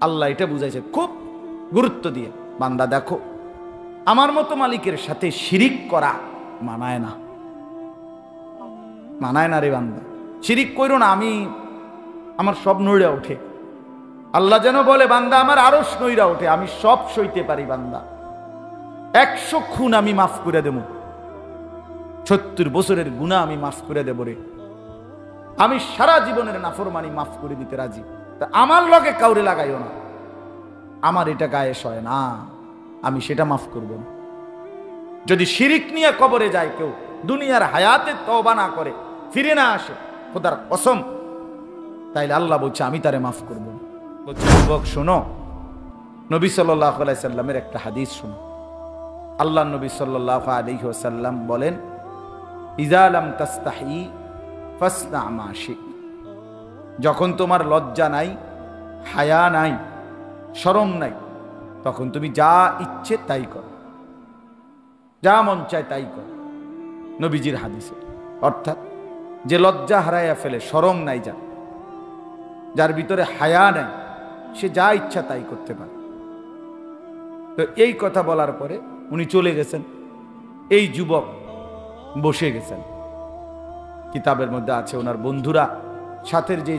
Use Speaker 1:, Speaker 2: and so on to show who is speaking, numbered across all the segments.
Speaker 1: আল্লাহ এটা বুঝাইছে খুব গুরুত্ব দিয়ে, বান্দা দেখো আমার মতো মালিকের সাথে শিরিক করা মানায় না, মানায় না রে বান্দা, শিরিক কইরো না। আমার সব নইরা ওঠে, আল্লাহ যেন বলে বান্দা আমার আরশ নইরা ওঠে, আমি সব সইতে পারি বান্দা, 100 খুন আমি মাফ করে দেব, 70 বছরের গুনাহ আমি মাফ করে দেব রে, আমি সারা জীবনের নাফরমানি মাফ করে দিতে রাজি। তা আমার লগে কাউরে লাগাইও না, আমার এটা গায়ে সয় না, আমি সেটা মাফ করব না। যদি শিরিক নিয়ে কবরে যায় কেউ, দুনিয়ার হায়াতে তওবা না করে, ফিরে না আসে, খোদার কসম, তাইলে আল্লাহ বলছে আমি তারে মাফ করব না। বলছে যুবক শোনো, নবী সাল্লাল্লাহু আলাইহি সাল্লামের একটা হাদিস শোনো। আল্লাহ নবী সাল্লাল্লাহু আলাইহি ওয়াসাল্লাম বলেন, ইজা লাম তাস্তাহি ফাসনা মা শি'ত, যখন তোমার লজ্জা নাই, হায়া নাই, শরম নাই, তখন তুমি যা ইচ্ছে তাই করো, যা মন চায় তাই করো। নবীজির হাদিসে অর্থাৎ যে লজ্জা হারাইয়া ফেলে, শরম নাই, যার ভিতরে হায়া নাই, সে যা ইচ্ছা তাই করতে পারে। তো এই কথা বলার পরে উনি চলে গেছেন, এই যুবক বসে গেছেন। কিতাবের মধ্যে আছে ওনার বন্ধুরা, সাথের যে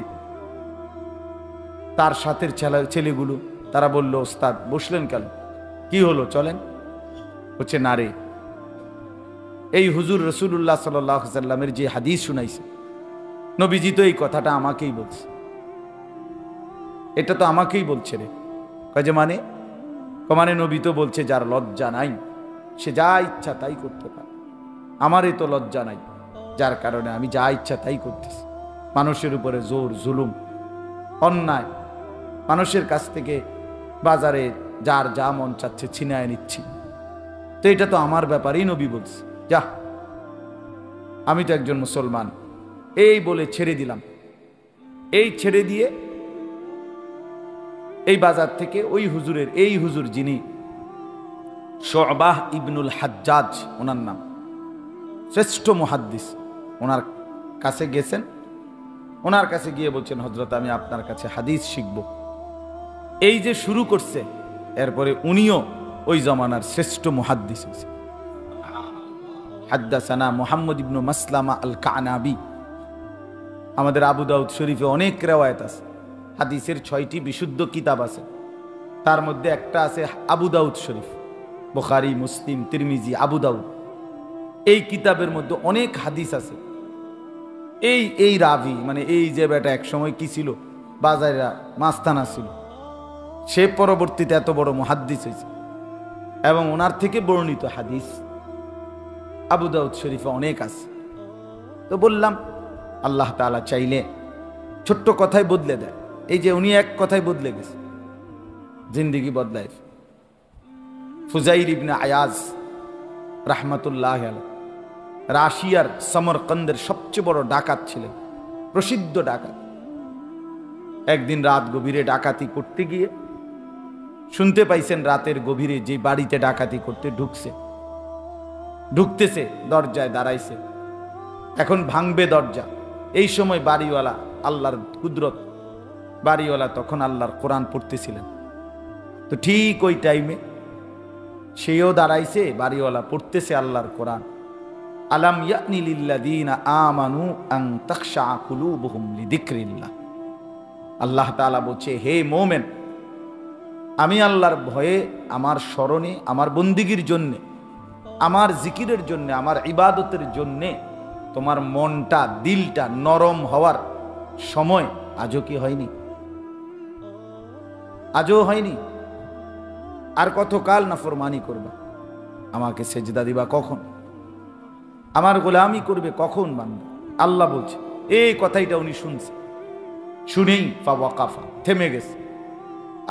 Speaker 1: তার সাথের ছেলেগুলো, তারা বলল ওস্তাদ বসলেন কেন, কি হলো চলেন। হচ্ছে না রে, এই হুজুর রাসূলুল্লাহ সাল্লাল্লাহু আলাইহি সাল্লামের যে হাদিস শুনাইছে, নবীজি তো এই কথাটা আমাকেই বলছে, এটা তো আমাকেই বলছে রে। কাজে মানে নবী তো বলছে যার লজ্জা নাই সে যা ইচ্ছা তাই করতে পারে, আমারই তো লজ্জা নাই, যার কারণে আমি যা ইচ্ছা তাই করতেছি। মানুষের উপরে জোর জুলুম অন্যায়, মানুষের কাছ থেকে বাজারে যার যা মন চাচ্ছে ছিনায় নিচ্ছি, তো এটা তো আমার ব্যাপারেই নবী বলছে, যা আমি তো একজন মুসলমান, এই বলে ছেড়ে দিলাম। এই ছেড়ে দিয়ে এই বাজার থেকে এই হুজুর যিনি শুবাহ ইবনুল হাজ্জাজ ওনার নাম, শ্রেষ্ঠ মুহাদ্দিস, ওনার কাছে গেছেন। ওনার কাছে গিয়ে বলছেন, হযরত আমি আপনার কাছে হাদিস শিখব। এই যে শুরু করছে, এরপরে উনিও ওই জমানার শ্রেষ্ঠ মুহাদ্দিস হয়েছে। হাদ্দাসানা মুহাম্মদ ইবনু মাসলামা আল কানাবি। আমাদের আবু দাউদ শরীফে অনেক রিওয়ায়াত আছে, হাদিসের 6টি বিশুদ্ধ কিতাব আছে, তার মধ্যে একটা আছে আবু দাউদ শরীফ, বুখারী, মুসলিম, তিরমিজি, আবু দাউদ। এই কিতাবের মধ্যে অনেক হাদিস আছে। এই রাভি মানে এই যে বেটা একসময় কি ছিল, বাজারে মাস্তানা ছিল, সে পরবর্তীতে এত বড় মুহাদ্দিস হয়েছে, এবং ওনার থেকে বর্ণিত হাদিস আবু দাউদ শরীফে অনেক আছে। তো বললাম আল্লাহ তাআলা চাইলে ছোট্ট কথাই বদলে দেয়। এই যে উনি এক কথাই বদলে গেছে, জিন্দেগি বদলায়। ফুজাইল ইবনে আয়াজ রাহমাতুল্লাহ আলাইহি রাশিয়ার সমরকন্দের সবচেয়ে বড় ডাকাত ছিলেন, প্রসিদ্ধ ডাকাত। একদিন রাত গভীরে ডাকাতি করতে গিয়ে শুনতে পাইছেন রাতের গভীরে যে বাড়িতে ডাকাতি করতে ঢুকতেছে, দরজায় দাঁড়াইছে, এখন ভাঙবে দরজা। এই সময় বাড়িওয়ালা, আল্লাহর কুদরত, বাড়িওয়ালা তখন আল্লাহর কোরআন পড়তেছিলেন। তো ঠিক ওই টাইমে সেও দাঁড়াইছে, বাড়িওয়ালা পড়তেছে আল্লাহর কোরআন, আলাম ইয়ানি লিল্লাযীনা আমানু আন তাখশা কুলুবুহুম লিযিকরিল্লাহ। আল্লাহ তাআলা বলছে, হে মুমিন, আমি আল্লাহর ভয়ে, আমার স্মরণে, আমার বন্দিগির জন্য, আমার জিকিরের জন্য, আমার ইবাদতের জন্য তোমার মনটা, দিলটা নরম হওয়ার সময় আজও কি হয়নি? আজও হয়নি? আর কতকাল নাফরমানি করবা? আমাকে সেজদা দিবা কখন? আমার গোলামি করবে কখন বান্দা? আল্লাহ বলছে। এই কথাইটা উনি শুনছে, শুনেই ফাওয়াকাফা, থেমে গেছে,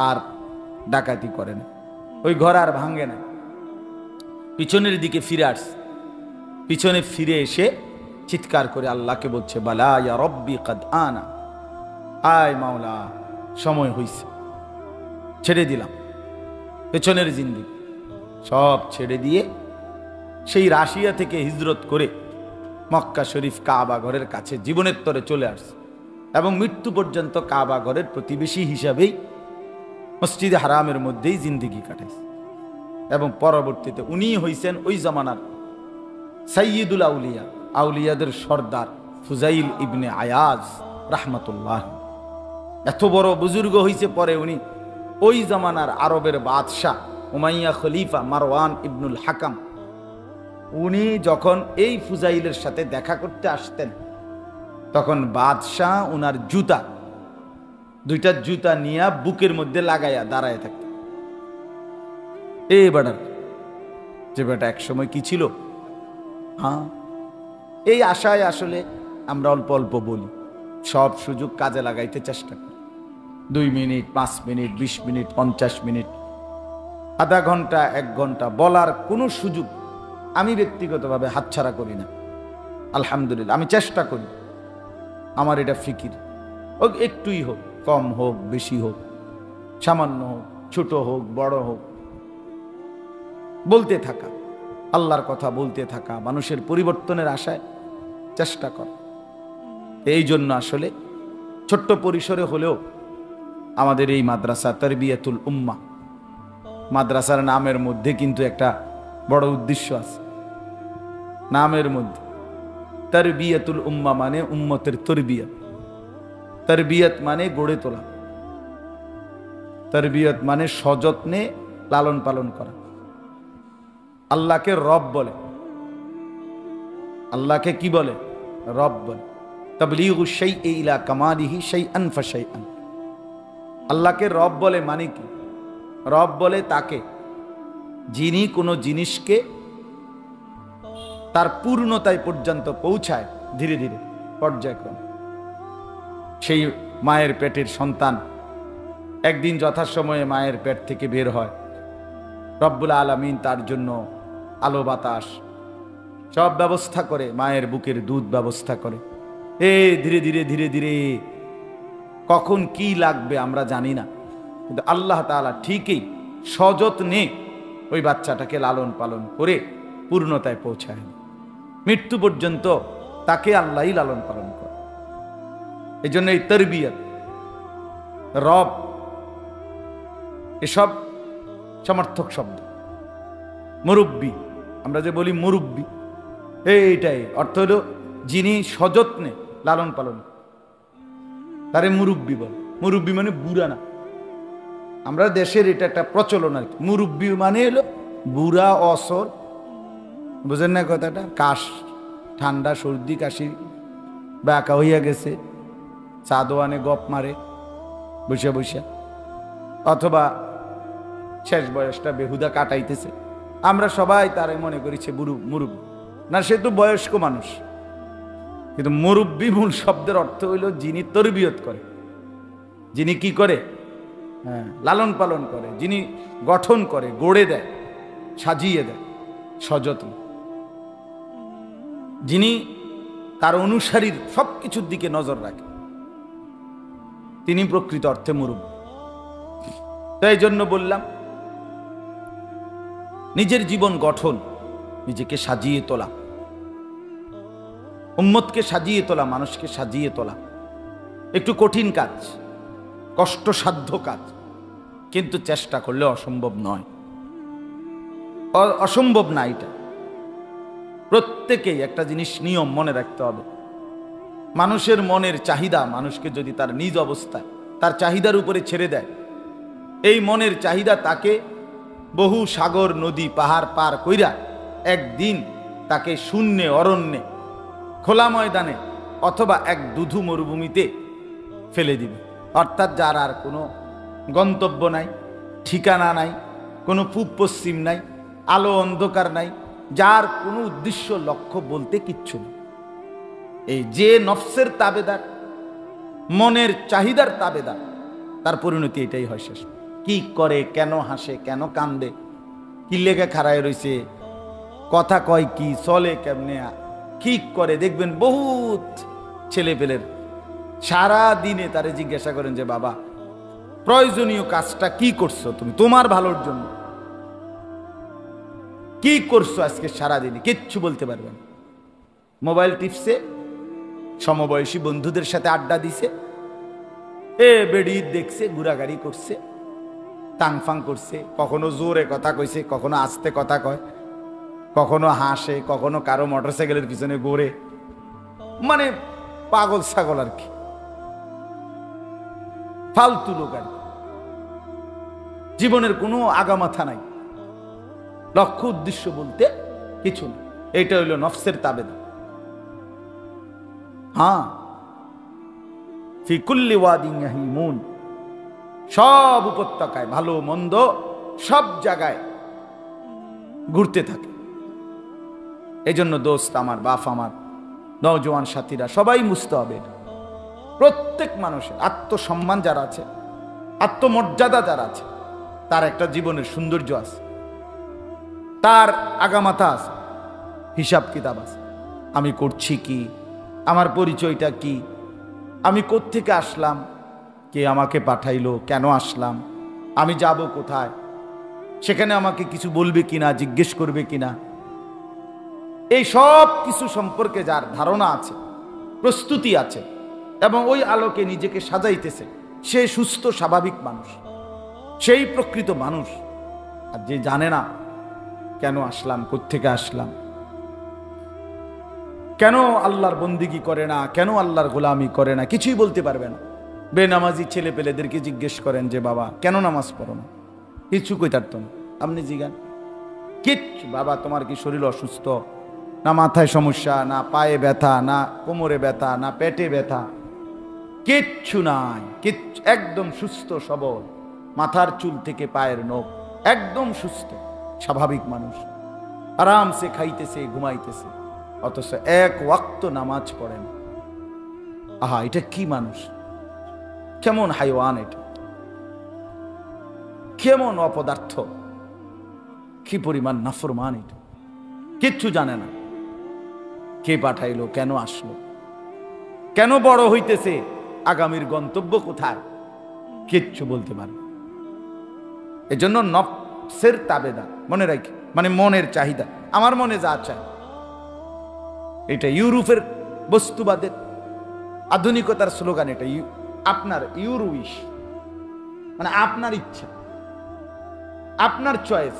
Speaker 1: আর ডাকাতি করে না, ওই ঘর আর ভাঙে না। পিছনের দিকে ফিরে আসছে, পিছনে ফিরে এসে চিৎকার করে আল্লাহকে বলছে, বালা ইয়া রব্বি কাদ আনা, আয় মাওলা সময় হইছে, ছেড়ে দিলাম পেছনের জিন্দেগি সব ছেড়ে দিয়ে সেই রাশিয়া থেকে হিজরত করে মক্কা শরীফ কাবা ঘরের কাছে জীবনের তরে চলে আসছে, এবং মৃত্যু পর্যন্ত কাবা ঘরের প্রতিবেশী হিসাবেই মসজিদে হারামের মধ্যেই জিন্দিগি কাটাইছে এবং পরবর্তীতে উনি হইছেন ওই জামানার সাইয়্যিদুল আউলিয়া, আউলিয়াদের সর্দার ফুজাইল ইবনে আয়াজ রাহমাতুল্লাহ। এত বড় বুজুর্গ হইছে পরে উনি ওই জামানার আরবের বাদশাহ উমাইয়া খলিফা মারওয়ান ইবনুল হাকাম, উনি যখন এই ফুজাইলের সাথে দেখা করতে আসতেন তখন বাদশাহ উনার জুতা, দুইটা জুতা নিয়ে বুকের মধ্যে লাগাইয়া দাঁড়ায় থাকতেন। এই বেটার যে বেটা এক সময় কি ছিল। হ্যাঁ, এই আশায় আসলে আমরা অল্প অল্প বলি, সব সুযোগ কাজে লাগাইতে চেষ্টা করি। 2 মিনিট, 5 মিনিট, 20 মিনিট, 50 মিনিট, আধা ঘন্টা, 1 ঘন্টা বলার কোনো সুযোগ আমি ব্যক্তিগতভাবে হাতছাড়া করি না। আলহামদুলিল্লাহ, আমি চেষ্টা করি। আমার এটা ফিকির, হোক একটুই হোক, কম হোক বেশি হোক, সামান্য হোক ছোট হোক বড় হোক, বলতে থাকা, আল্লাহর কথা বলতে থাকা, মানুষের পরিবর্তনের আশায় চেষ্টা কর। এই জন্য আসলে ছোট্ট পরিসরে হলেও আমাদের এই মাদ্রাসা তারবিয়াতুল উম্মাহ, মাদ্রাসার নামের মধ্যে কিন্তু একটা বড় উদ্দেশ্য আছে। নামের মধ্যে তারবিয়াতুল উম্মাহ মানে উম্মতের তরবিয়ত, তারবিয়ত মানে গড়ে তোলা, তারবিয়ত মানে সযত্নে লালন পালন করা। আল্লাহকে রব বলে, আল্লাহকে কি বলে? রব বলে। তাবলীগু শাইই ইলা কামালিহি শাইআন ফাশাইআন। আল্লাহকে রব বলে মানে কি? রব বলে তাকে যিনি কোনো জিনিসকে তার পূর্ণতায় পর্যন্ত পৌঁছায় ধীরে ধীরে পর্যায়ক্রমে। সেই মায়ের পেটের সন্তান একদিন যথাসময়ে মায়ের পেট থেকে বের হয়, রব্বুল আলামিন তার জন্য আলো বাতাস সব ব্যবস্থা করে, মায়ের বুকের দুধ ব্যবস্থা করে। ধীরে ধীরে ধীরে ধীরে কখন কি লাগবে আমরা জানি না, কিন্তু আল্লাহ তাআলা ঠিকই সযত্নে ওই বাচ্চাটাকে লালন পালন করে পূর্ণতায় পৌঁছায়। মৃত্যু পর্যন্ত তাকে আল্লাহই লালন পালন করে। এই জন্য এই তারবিয়ত, রব, এসব সমর্থক শব্দ। মুরব্বী, আমরা যে বলি মুরব্বী, এইটাই অর্থ হলো যিনি সযত্নে লালন পালন, তারে মুরব্বী বল। মুরব্বী মানে বুড়া না, আমরা দেশের এটা একটা প্রচলন আর কি। মুরব্বী মানে হলো বুড়া অসল, বুঝেন না কথাটা? কাশ, ঠান্ডা, সর্দি, কাশি, বাঁকা হইয়া গেছে, চা দোয়ানে গপ মারে বসে বসে, অথবা শেষ বয়সটা বেহুদা কাটাইতেছে, আমরা সবাই তারে মনে করেছি মুরব্বী। না, সে তো বয়স্ক মানুষ, কিন্তু মুরব্বী মূল শব্দের অর্থ হইল যিনি তরবিয়ত করে, যিনি কি করে? হ্যাঁ, লালন পালন করে, যিনি গঠন করে, গড়ে দেয়, সাজিয়ে দেয় সযত্ন, যিনি তার অনুসারীর সবকিছুর দিকে নজর রাখে, তিনি প্রকৃত অর্থে মুরব্বী। তাই জন্য বললাম, নিজের জীবন গঠন, নিজেকে সাজিয়ে তোলা, উম্মতকে সাজিয়ে তোলা, মানুষকে সাজিয়ে তোলা একটু কঠিন কাজ, কষ্টসাধ্য কাজ, কিন্তু চেষ্টা করলে অসম্ভব নয়, অসম্ভব না। এটা প্রত্যেকেই একটা জিনিস নিয়ম মনে রাখতে হবে, মানুষের মনের চাহিদা মানুষকে যদি তার নিজ অবস্থায় তার চাহিদার উপরে ছেড়ে দেয়, এই মনের চাহিদা তাকে বহু সাগর নদী পাহাড় পার কইরা একদিন তাকে শূন্যে, অরণ্যে, খোলা ময়দানে অথবা এক দুধু মরুভূমিতে ফেলে দিবে। অর্থাৎ যার আর কোনো গন্তব্য নাই, ঠিকানা নাই, কোনো পূব পশ্চিম নাই, আলো অন্ধকার নাই, যার কোনো উদ্দেশ্য লক্ষ্য বলতে কিচ্ছু নেই। এই যে নফসের তাবেদার, মনের চাহিদার তাবেদার, তার পরিণতি এটাই হয় শেষ। কি করে, কেন হাসে, কেন কান্দে, কি লেগে খাড়ায় রয়েছে, কথা কয় কি, চলে কেমনে, কি করে, দেখবেন বহুত ছেলে পেলের সারা দিনে তারে জিজ্ঞাসা করেন যে বাবা প্রয়োজনীয় কাজটা কি করছো তুমি তোমার ভালোর জন্য, কি করছো আজকে সারা দিনে, কিচ্ছু বলতে পারবেন। মোবাইল টিপসে, সমবয়সী বন্ধুদের সাথে আড্ডা দিছে, বেড়ি দেখছে, ঘোরাঘুরি করছে, টাংফাং করছে, কখনো জোরে কথা কইছে, কখনো আস্তে কথা কয়, কখনো হাসে, কখনো কারো মোটরসাইকেলের পিছনে ঘোরে, মানে পাগল ছাগল আর কি, ফালতু লোক আর কি। জীবনের কোনো আগামাথা নাই, লক্ষ্য উদ্দেশ্য বলতে কিছু নেই। এইটা হইল নফসের তাবেদা। হ্যাঁ, ফি কুল্লি ওয়াদিন ইয়াহিমুন, সব উপত্যকায় ভালো মন্দ সব জায়গায় ঘুরতে থাকে। এই জন্য দোস্ত আমার, বাপ আমার, নওজোয়ান সাথীরা সবাই বুঝতে হবে, প্রত্যেক মানুষের আত্মসম্মান যারা আছে, আত্মমর্যাদা যারা আছে, তার একটা জীবনের সৌন্দর্য আছে, তার আগামাথা আছে, হিসাব কিতাব আছে। আমি করছি কি, আমার পরিচয়টা কি, আমি কোত্থেকে আসলাম, কে আমাকে পাঠাইলো, কেন আসলাম, আমি যাব কোথায়, সেখানে আমাকে কিছু বলবে কিনা, জিজ্ঞেস করবে কিনা, এই সব কিছু সম্পর্কে যার ধারণা আছে, প্রস্তুতি আছে এবং ওই আলোকে নিজেকে সাজাইতেছে, সে সুস্থ স্বাভাবিক মানুষ, সেই প্রকৃত মানুষ। আর যে জানে না কেন আসলাম, কোত্থেকে আসলাম, কেন আল্লাহর বন্দিগি করে না, কেন আল্লাহর গোলামি করে না, কিছুই বলতে পারবে না। বেনামাজি ছেলে পেলেদেরকে জিজ্ঞেস করেন যে বাবা কেন নামাজ পড়ো না, কিছু কইতারত না। আপনি জিজ্ঞান কিচ্ছু, বাবা তোমার কি শরীর অসুস্থ, না মাথায় সমস্যা, না পায়ে ব্যথা, না কোমরে ব্যথা, না পেটে ব্যথা, কিচ্ছু নাই, কিচ্ছু, একদম সুস্থ সবল, মাথার চুল থেকে পায়ের নখ একদম সুস্থ স্বাভাবিক মানুষ, আরামসে খাইতেছে, ঘুমাইতেছে, অথচ এক ওয়াক্ত নামাজ পড়েন। আহা, এটা কি মানুষ, কেমন হাইওয়ান, এটা কেমন অপদার্থ, কি পরিমাণ নাফরমান, এটা কিচ্ছু জানে না, কে পাঠাইলো, কেন আসলো, কেন বড় হইতেছে, আগামীর গন্তব্য কোথায়, কিচ্ছু বলতে পারে। এজন্য নফসের তাবেদা মনে রাখি, মানে মনের চাহিদা, আমার মনে যা চায়। এটা ইউরোপের বস্তুবাদের আধুনিকতার স্লোগান, এটা আপনার ইউর উইশ, মানে আপনার ইচ্ছা, আপনার চয়েস,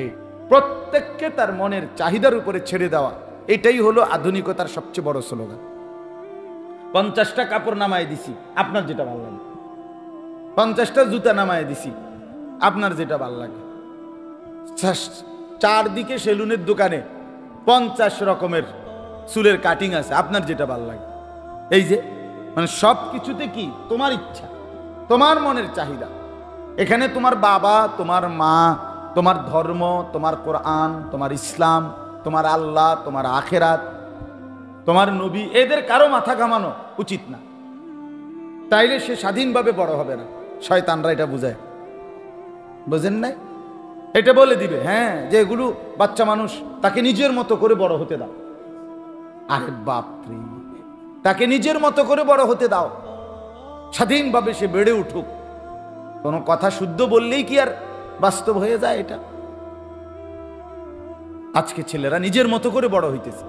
Speaker 1: এই প্রত্যেককে তার মনের চাহিদার উপরে ছেড়ে দেওয়া, এটাই হলো আধুনিকতার সবচেয়ে বড় স্লোগান। 50টা কাপড় নামায় দিছি, আপনার যেটা ভালো লাগে, 50টা জুতা নামায় দিছি, আপনার যেটা ভালো লাগে, চারদিকে সেলুনের দোকানে 50 রকমের চুলের কাটিং আছে, আপনার যেটা ভালো লাগে। এই যে মানে সব কিছুতে কি তোমার ইচ্ছা, তোমার মনের চাহিদা। এখানে তোমার বাবা, তোমার মা, তোমার ধর্ম, তোমার কোরআন, তোমার ইসলাম, তোমার আল্লাহ, তোমার আখেরাত, তোমার নবী, এদের কারো মাথা ঘামানো উচিত না। তাইলে সে স্বাধীনভাবে বড় হবে না। শয়তানরা এটা বুঝায়, বোঝেন নাই? এটা বলে দিবে হ্যাঁ যে এগুলো বাচ্চা মানুষ, তাকে নিজের মতো করে বড় হতে দাও। আরে বাপরে, তাকে নিজের মতো করে বড় হতে দাও, স্বাধীনভাবে সে বেড়ে উঠুক। কোনো কথা শুদ্ধ বললেই কি আর বাস্তব হয়ে যায়? এটা আজকে ছেলেরা নিজের মতো করে বড় হইতেছে,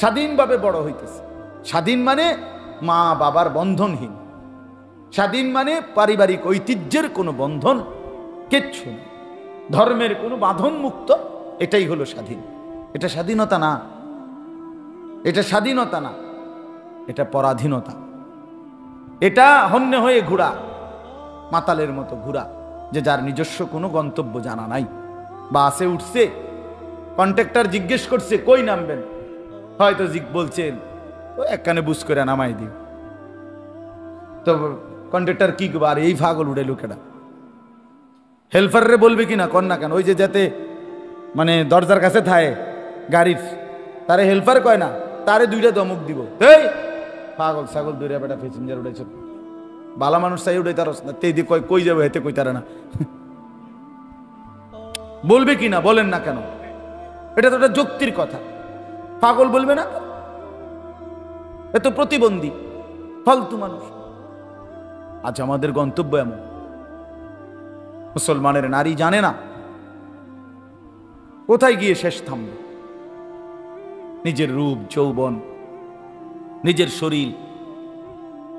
Speaker 1: স্বাধীনভাবে বড় হইতেছে। স্বাধীন মানে মা বাবার বন্ধনহীন, স্বাধীন মানে পারিবারিক ঐতিহ্যের কোনো বন্ধন কিচ্ছু নেই, ধর্মের কোনো বাঁধন মুক্ত, এটাই হলো স্বাধীন। এটা স্বাধীনতা না, এটা স্বাধীনতা না, এটা পরাধীনতা। এটা হন্যে হয়ে ঘোরা, মাতালের মতো ঘোরা, যে যার নিজস্ব কোনো গন্তব্য জানা নাই। বাসে উঠছে, কন্ট্রাক্টর জিজ্ঞেস করছে কই নামবেন, হয়তো বলছেন ও এক কানে বুঝ করে নামাই দিও। তো কন্ট্রাক্টর কি করবো, আর এই ফাগল উঠে লোকেরা হেল্পাররে বলবে কিনা কর না কেন, ওই যে যাতে মানে দরজার কাছে থায় গাড়ির, তারে হেল্পার কয় না, তারে দুইটা দমক দিব, এই পাগল ছাগল দূরে বেটা প্যাসেঞ্জার উঠেছে, বালা মানুষ চাই উঠে তার না, তেদি কয় কই যাবে, হেতে কই তারা না বলবে কিনা, বলেন না কেন? এটা তো একটা যুক্তির কথা, পাগল বলবে না? এত প্রতিবন্ধী ফালতু মানুষ। আজ আমাদের গন্তব্য এমন, মুসলমানের নারী জানে না কোথায় গিয়ে শেষ থামবে। নিজের রূপ যৌবন, নিজের শরীর,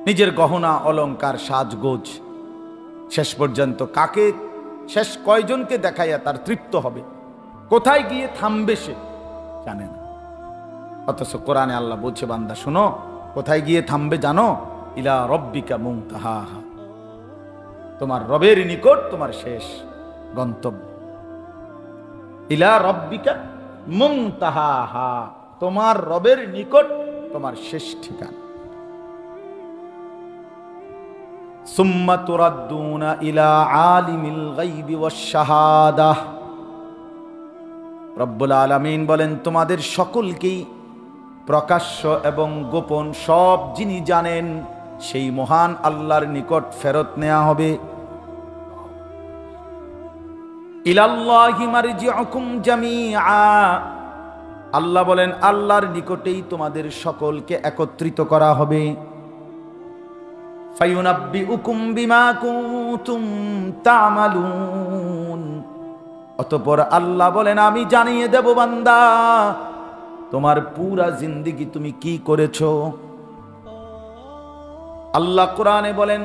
Speaker 1: নিজের গহনা অলংকার সাজগোজ, শেষ পর্যন্ত কাকে শেষ কয়জনকে দেখাইয়া তার তৃপ্ত হবে, কোথায় গিয়ে থামবে সে জানে না। অথচ কোরআনে আল্লাহ বলছে, বান্দা শোনো, কোথায় গিয়ে থামবে জানো? ইলা রব্বিকা মুনতাহাহা, তোমার রবের নিকট তোমার শেষ গন্তব্য। ইলা রব্বিকা মুনতাহাহা, তোমার রবের নিকট তোমার শেষ ঠিকানা। সুম্মা তুরাদ্দুনা ইলা আলিমিল গায়বি ওয়াশ শাহাদাহ। রব্বুল আলামিন বলেন, তোমাদের সকলকেই প্রকাশ্য এবং গোপন সব যিনি জানেন সেই মহান আল্লাহর নিকট ফেরত নেওয়া হবে। ইলাল্লাহি মারজিউকুম জামিআ, আল্লাহ বলেন আল্লাহর নিকটেই তোমাদের সকলকে একত্রিত করা হবে। ফায়ুনাব্বিউকুম বিমা কুনতুম তা'মালুন, অতঃপর আল্লাহ বলেন আমি জানিয়ে দেব বান্দা তোমার পুরা জিন্দেগি তুমি কি করেছো। আল্লাহ কোরআনে বলেন,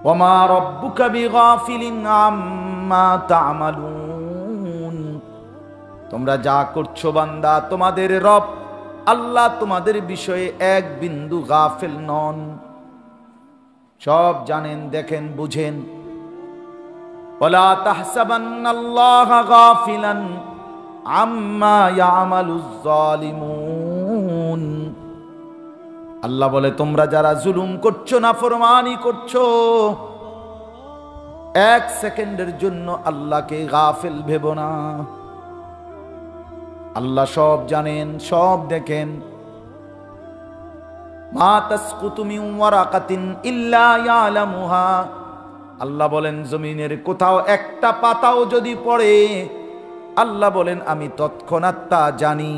Speaker 1: ওয়ামা রাব্বুকা বিগাফিলিন আম্মা তা'মালুন, তোমরা যা করছো বান্দা, তোমাদের রব আল্লাহ তোমাদের বিষয়ে এক বিন্দু গাফিল নন, সব জানেন, দেখেন, বুঝেন। ওয়ালা তাহসাবান্নাল্লাহা গাফিলান আম্মা ইয়ামালুজ জালিমুন, আল্লাহ বলে তোমরা যারা জুলুম করছো, নাফরমানি করছো, এক সেকেন্ডের জন্য আল্লাহকে গাফিল ভেবো না। আল্লাহ সব জানেন, সব দেখেন। মা তাসকুতু মিন ওয়ারাকাতিন ইল্লা ইয়ালামুহা, আল্লাহ বলেন জমিনের কোথাও একটা পাতাও যদি পড়ে, আল্লাহ বলেন আমি তৎক্ষণাৎ তা জানি।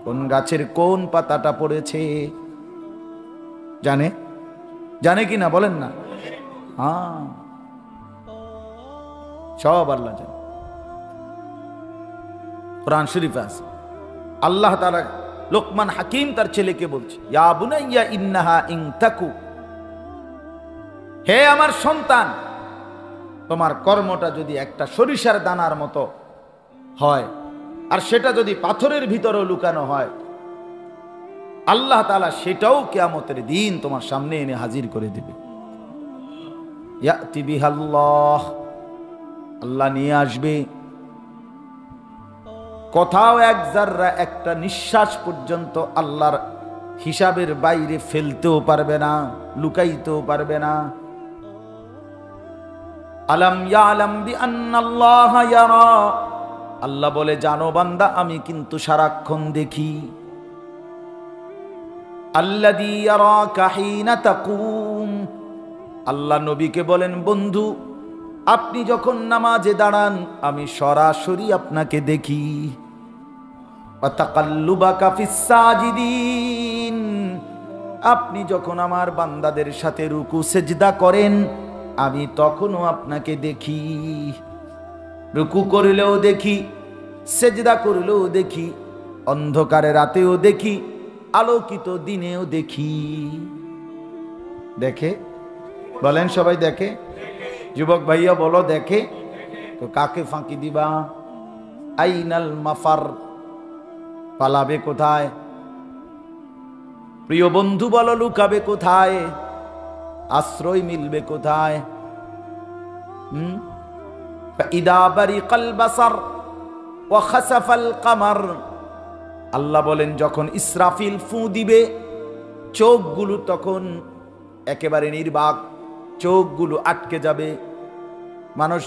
Speaker 1: কোন গাছের কোন পাতাটা পড়েছে জানে, জানে কি না বলেন না? হ্যাঁ, সব আল্লাহ জানে। কোরআন শরীফে আছে, আল্লাহ তাআলা লোকমান হাকিম তার ছেলেকে বলছে, ইয়া বুনাইয়া ইন্নাহা ইন তাকু, হে আমার সন্তান, তোমার কর্মটা যদি একটা সরিষার দানার মতো হয়, আর সেটা যদি পাথরের ভিতরে লুকানো হয়, আল্লাহ তাআলা সেটাও কিয়ামতের দিন তোমার সামনে এনে হাজির করে দেবে। ইয়াতি বিহাল্লাহ, আল্লাহ নিয়ে আসবে। কোথাও এক জাররা, একটা নিঃশ্বাস পর্যন্ত আল্লাহর হিসাবের বাইরে ফেলতেও পারবে না, লুকাইতেও পারবে না। আলাম ইয়ালাম বিআন্নাল্লাহা ইয়ারা, আল্লাহ বলে জানো বান্দা আমি কিন্তু সারাক্ষণ দেখি। আল্লাযী ইয়ারাকা হিনা তাকুম, আল্লাহ নবীকে বলেন বন্ধু আপনি যখন নামাজে দাঁড়ান আমি সরাসরি আপনাকে দেখি। ওয়া তাকাল্লুবাকা ফিস সাজিদিন, আপনি যখন আমার বান্দাদের সাথে রুকু সেজদা করেন আমি তখনও আপনাকে দেখি। রুকু করলেও দেখি, সেজদা করলেও দেখি, অন্ধকারে রাতেও দেখি, আলোকিত দিনেও দেখি। দেখে বলেন সবাই দেখে? যুবক ভাইয়া বলো দেখে? তো কাকে ফাঁকি দিবা? আইনাল মাফার, পালাবে কোথায়? প্রিয় বন্ধু বলো লুকাবে কোথায়? আশ্রয় মিলবে কোথায়? ইদা বারিকাল বাসার ওয়া খাসাফাল কামার, আল্লাহ বলেন যখন ইসরাফিল ফু দিবে চোখগুলো তখন একেবারে নির্বাক, চোখগুলো আটকে যাবে, মানুষ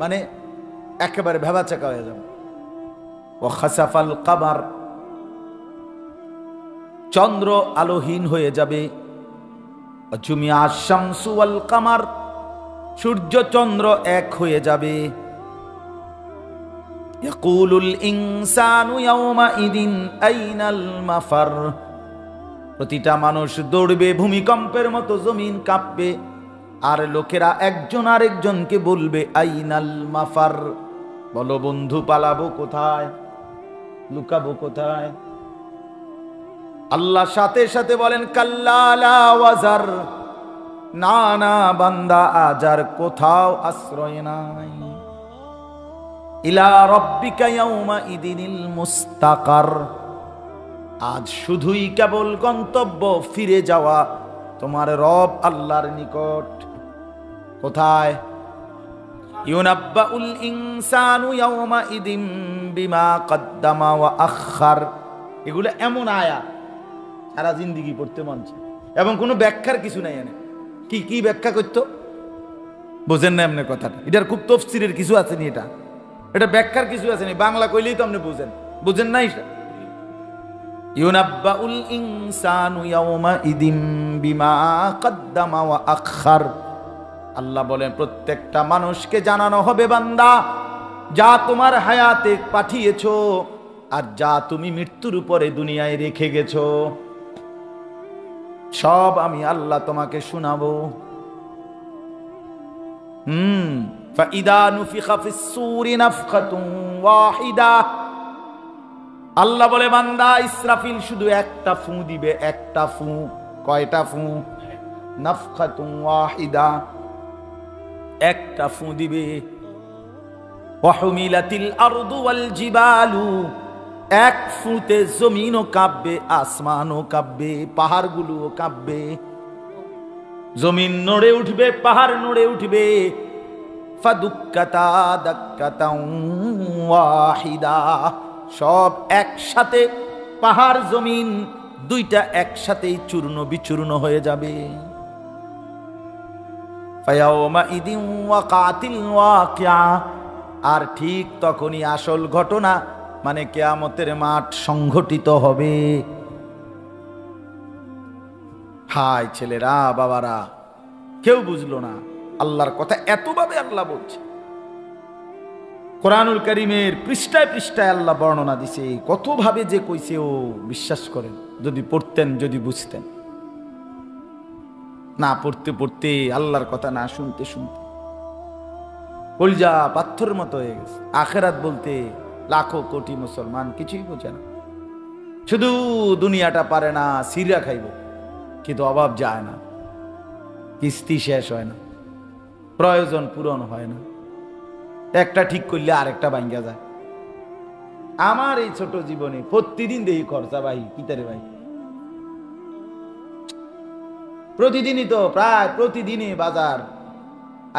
Speaker 1: মানে একেবারে ভেবাচাকা হয়ে যাবে। ওয়া খাসাফাল কামার, চন্দ্র আলোহীন হয়ে যাবে। জুমিয়া শামসু ওয়াল কামার, সূর্য চন্দ্র এক হয়ে যাবে। ইয়াকুলুল ইনসানু ইয়াওমাইদিন আইনাল মাফার, প্রতিটা মানুষ দৌড়বে, ভূমিকম্পের মতো জমিন কাঁপবে, আর লোকেরা একজন আরেকজনকে বলবে আইনাল মাফার, বলো বন্ধু পালাবো কোথায়, লুকাবো কোথায়? আল্লাহ সাথে সাথে বলেন কাল্লা লা ওয়াজার, না না বান্দা, আজ আর কোথাও আশ্রয় নাই। ইলা রাব্বিকা ইয়াউমা ইদিনিল মুস্তাকার, আজ শুধুই কেবল গন্তব্য ফিরে যাওয়া তোমার রব আল্লাহর নিকট। কোথায়? ইউনাব্বাউল ইনসানু ইয়াউমা ইদিম বিমা কদ্দামা ওয়া আখার। এগুলো এমন আয়াত সারা জিন্দেগি পড়তে মন চায়, এবং কোনো ব্যাখ্যার কিছু নাই। এনে কি কি ব্যাখ্যা করতো বোঝেন না এমনি কথাটা। এটার খুব তফসিরের কিছু আছে নি, এটা ব্যাখ্যার কিছু আছে নি, বাংলা কইলেই তো আপনি বুঝেন না। ইউনাব্বাউল ইনসানু ইয়াউমা ইদিম বিমা কদ্দামা ওয়া আখার। আল্লাহ বলেন প্রত্যেকটা মানুষকে জানানো হবে, বান্দা যা তোমার হায়াতে পাঠিয়েছো আর যা তুমি মৃত্যুর উপরে দুনিয়ায় রেখে গেছো, সব আমি আল্লাহ তোমাকে শোনাবো। ফাইদা নুফিখা ফিস-সূরি নাফখাতুন ওয়াহিদা। আল্লাহ বলে বান্দা ইসরাফিল শুধু একটা ফু দিবে, একটা ফু। কয়টা ফু? নাফখাতুন ওয়াহিদা, একটা ফু দিবে। ওয়াহুমিলাতিল আরদু ওয়াল জিবালু, এক ফুতে জমিনও কাঁপবে, আসমানও কাঁপবে, পাহাড়গুলোও কাঁপবে। জমিন নড়ে উঠবে, পাহাড় নড়ে উঠবে। ফাদুক্কাতা দাক্কাতাও ওয়াহিদা, সব একসাথে, পাহাড় জমিন দুইটা একসাথেই চূর্ণ বিচূর্ণ হয়ে যাবে। ফায়াউমা ইদিন ওয়াকাতিল ওয়াকিয়া, আর ঠিক তখনই আসল ঘটনা মানে কিয়ামতের মাঠ সংঘটিত হবে। হায় ছেলেরা, বাবারা, কেউ বুঝলো না আল্লাহর কথা এতভাবে আল্লাহ বলছে। কোরআনুল কারীমের পৃষ্ঠায় পৃষ্ঠায় আল্লাহ বর্ণনা দিছে, কতভাবে যে কইছে ও বিশ্বাস করেন যদি পড়তেন, যদি বুঝতেন। না পড়তে পড়তে, আল্লাহর কথা না শুনতে শুনতে কলজা পাথরের মতো হয়ে গেছে। আখিরাত বলতে লাখো কোটি মুসলমান কিছুই বোঝে না, শুধু দুনিয়াটা পারে না, সিরা খাইব, কিন্তু অভাব যায় না, কিস্তি শেষ হয় না, প্রয়োজন পূরণ হয় না, একটা ঠিক করলে আরেকটা ভাঙ্গা যায়। আমার এই ছোট জীবনে প্রতিদিন দেখি খরচা ভাই, কিতারে ভাই, প্রতিদিনই তো, প্রায় প্রতিদিনই বাজার।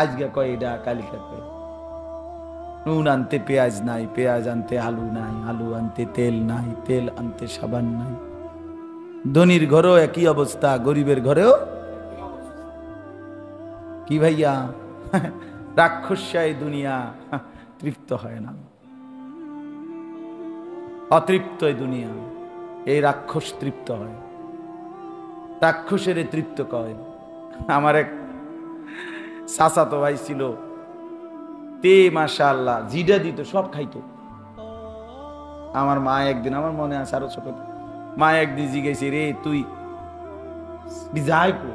Speaker 1: আজকে কয়টা, কালিকা কয় নুন আনতে পেঁয়াজ নাই, পেঁয়াজ আনতে আলু নাই, আলু আনতে তেল নাই, তেল আনতে সাবান নাই। ধনীর ঘরেও একই অবস্থা, গরিবের ঘরেও। কি ভাইয়া, রাক্ষসায় দুনিয়া, তৃপ্ত হয় না, অতৃপ্ত এই দুনিয়া। এই রাক্ষস তৃপ্ত হয়, রাক্ষসের তৃপ্ত কয়। আমার এক চাচাতো ভাই ছিল, তে মাশাআল্লাহ জিডা দিত, সব খাইতো। আমার মা একদিন, আমার মনে আছে আরো ছোট, মা একদিন জিজ্ঞেস, রে তুই যাই কো,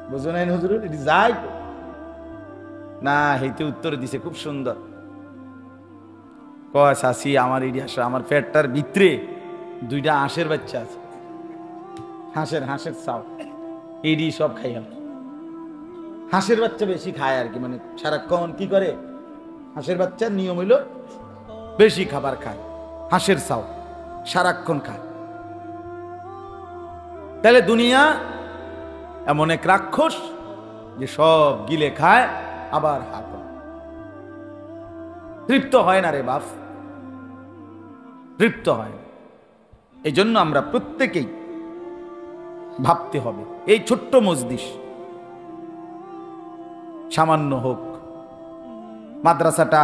Speaker 1: বুঝো নাই হুজুর, এটি যাই কো না, হেইতে উত্তর দিছে খুব সুন্দর। কয় শাসি, আমার এটি আসে, আমার পেটটার ভিতরে দুইটা হাঁসের বাচ্চা আছে, হাঁসের চাও, এডি সব খাই। হাঁসের বাচ্চা বেশি খায় আর কি, মানে সারাক্ষণ কি করে, হাঁসের বাচ্চার নিয়ম হইল বেশি খাবার খায়, হাঁসের চাও সারাক্ষণ খায়। তাহলে দুনিয়া এমন এক রাক্ষস যে সব গিলে খায়, আবার হাত তৃপ্ত হয় না রে বাপ, তৃপ্ত হয় না। এই জন্য আমরা প্রত্যেকেই ভাবতে হবে, এই ছোট্ট মজলিস সামান্য হোক, মাদ্রাসাটা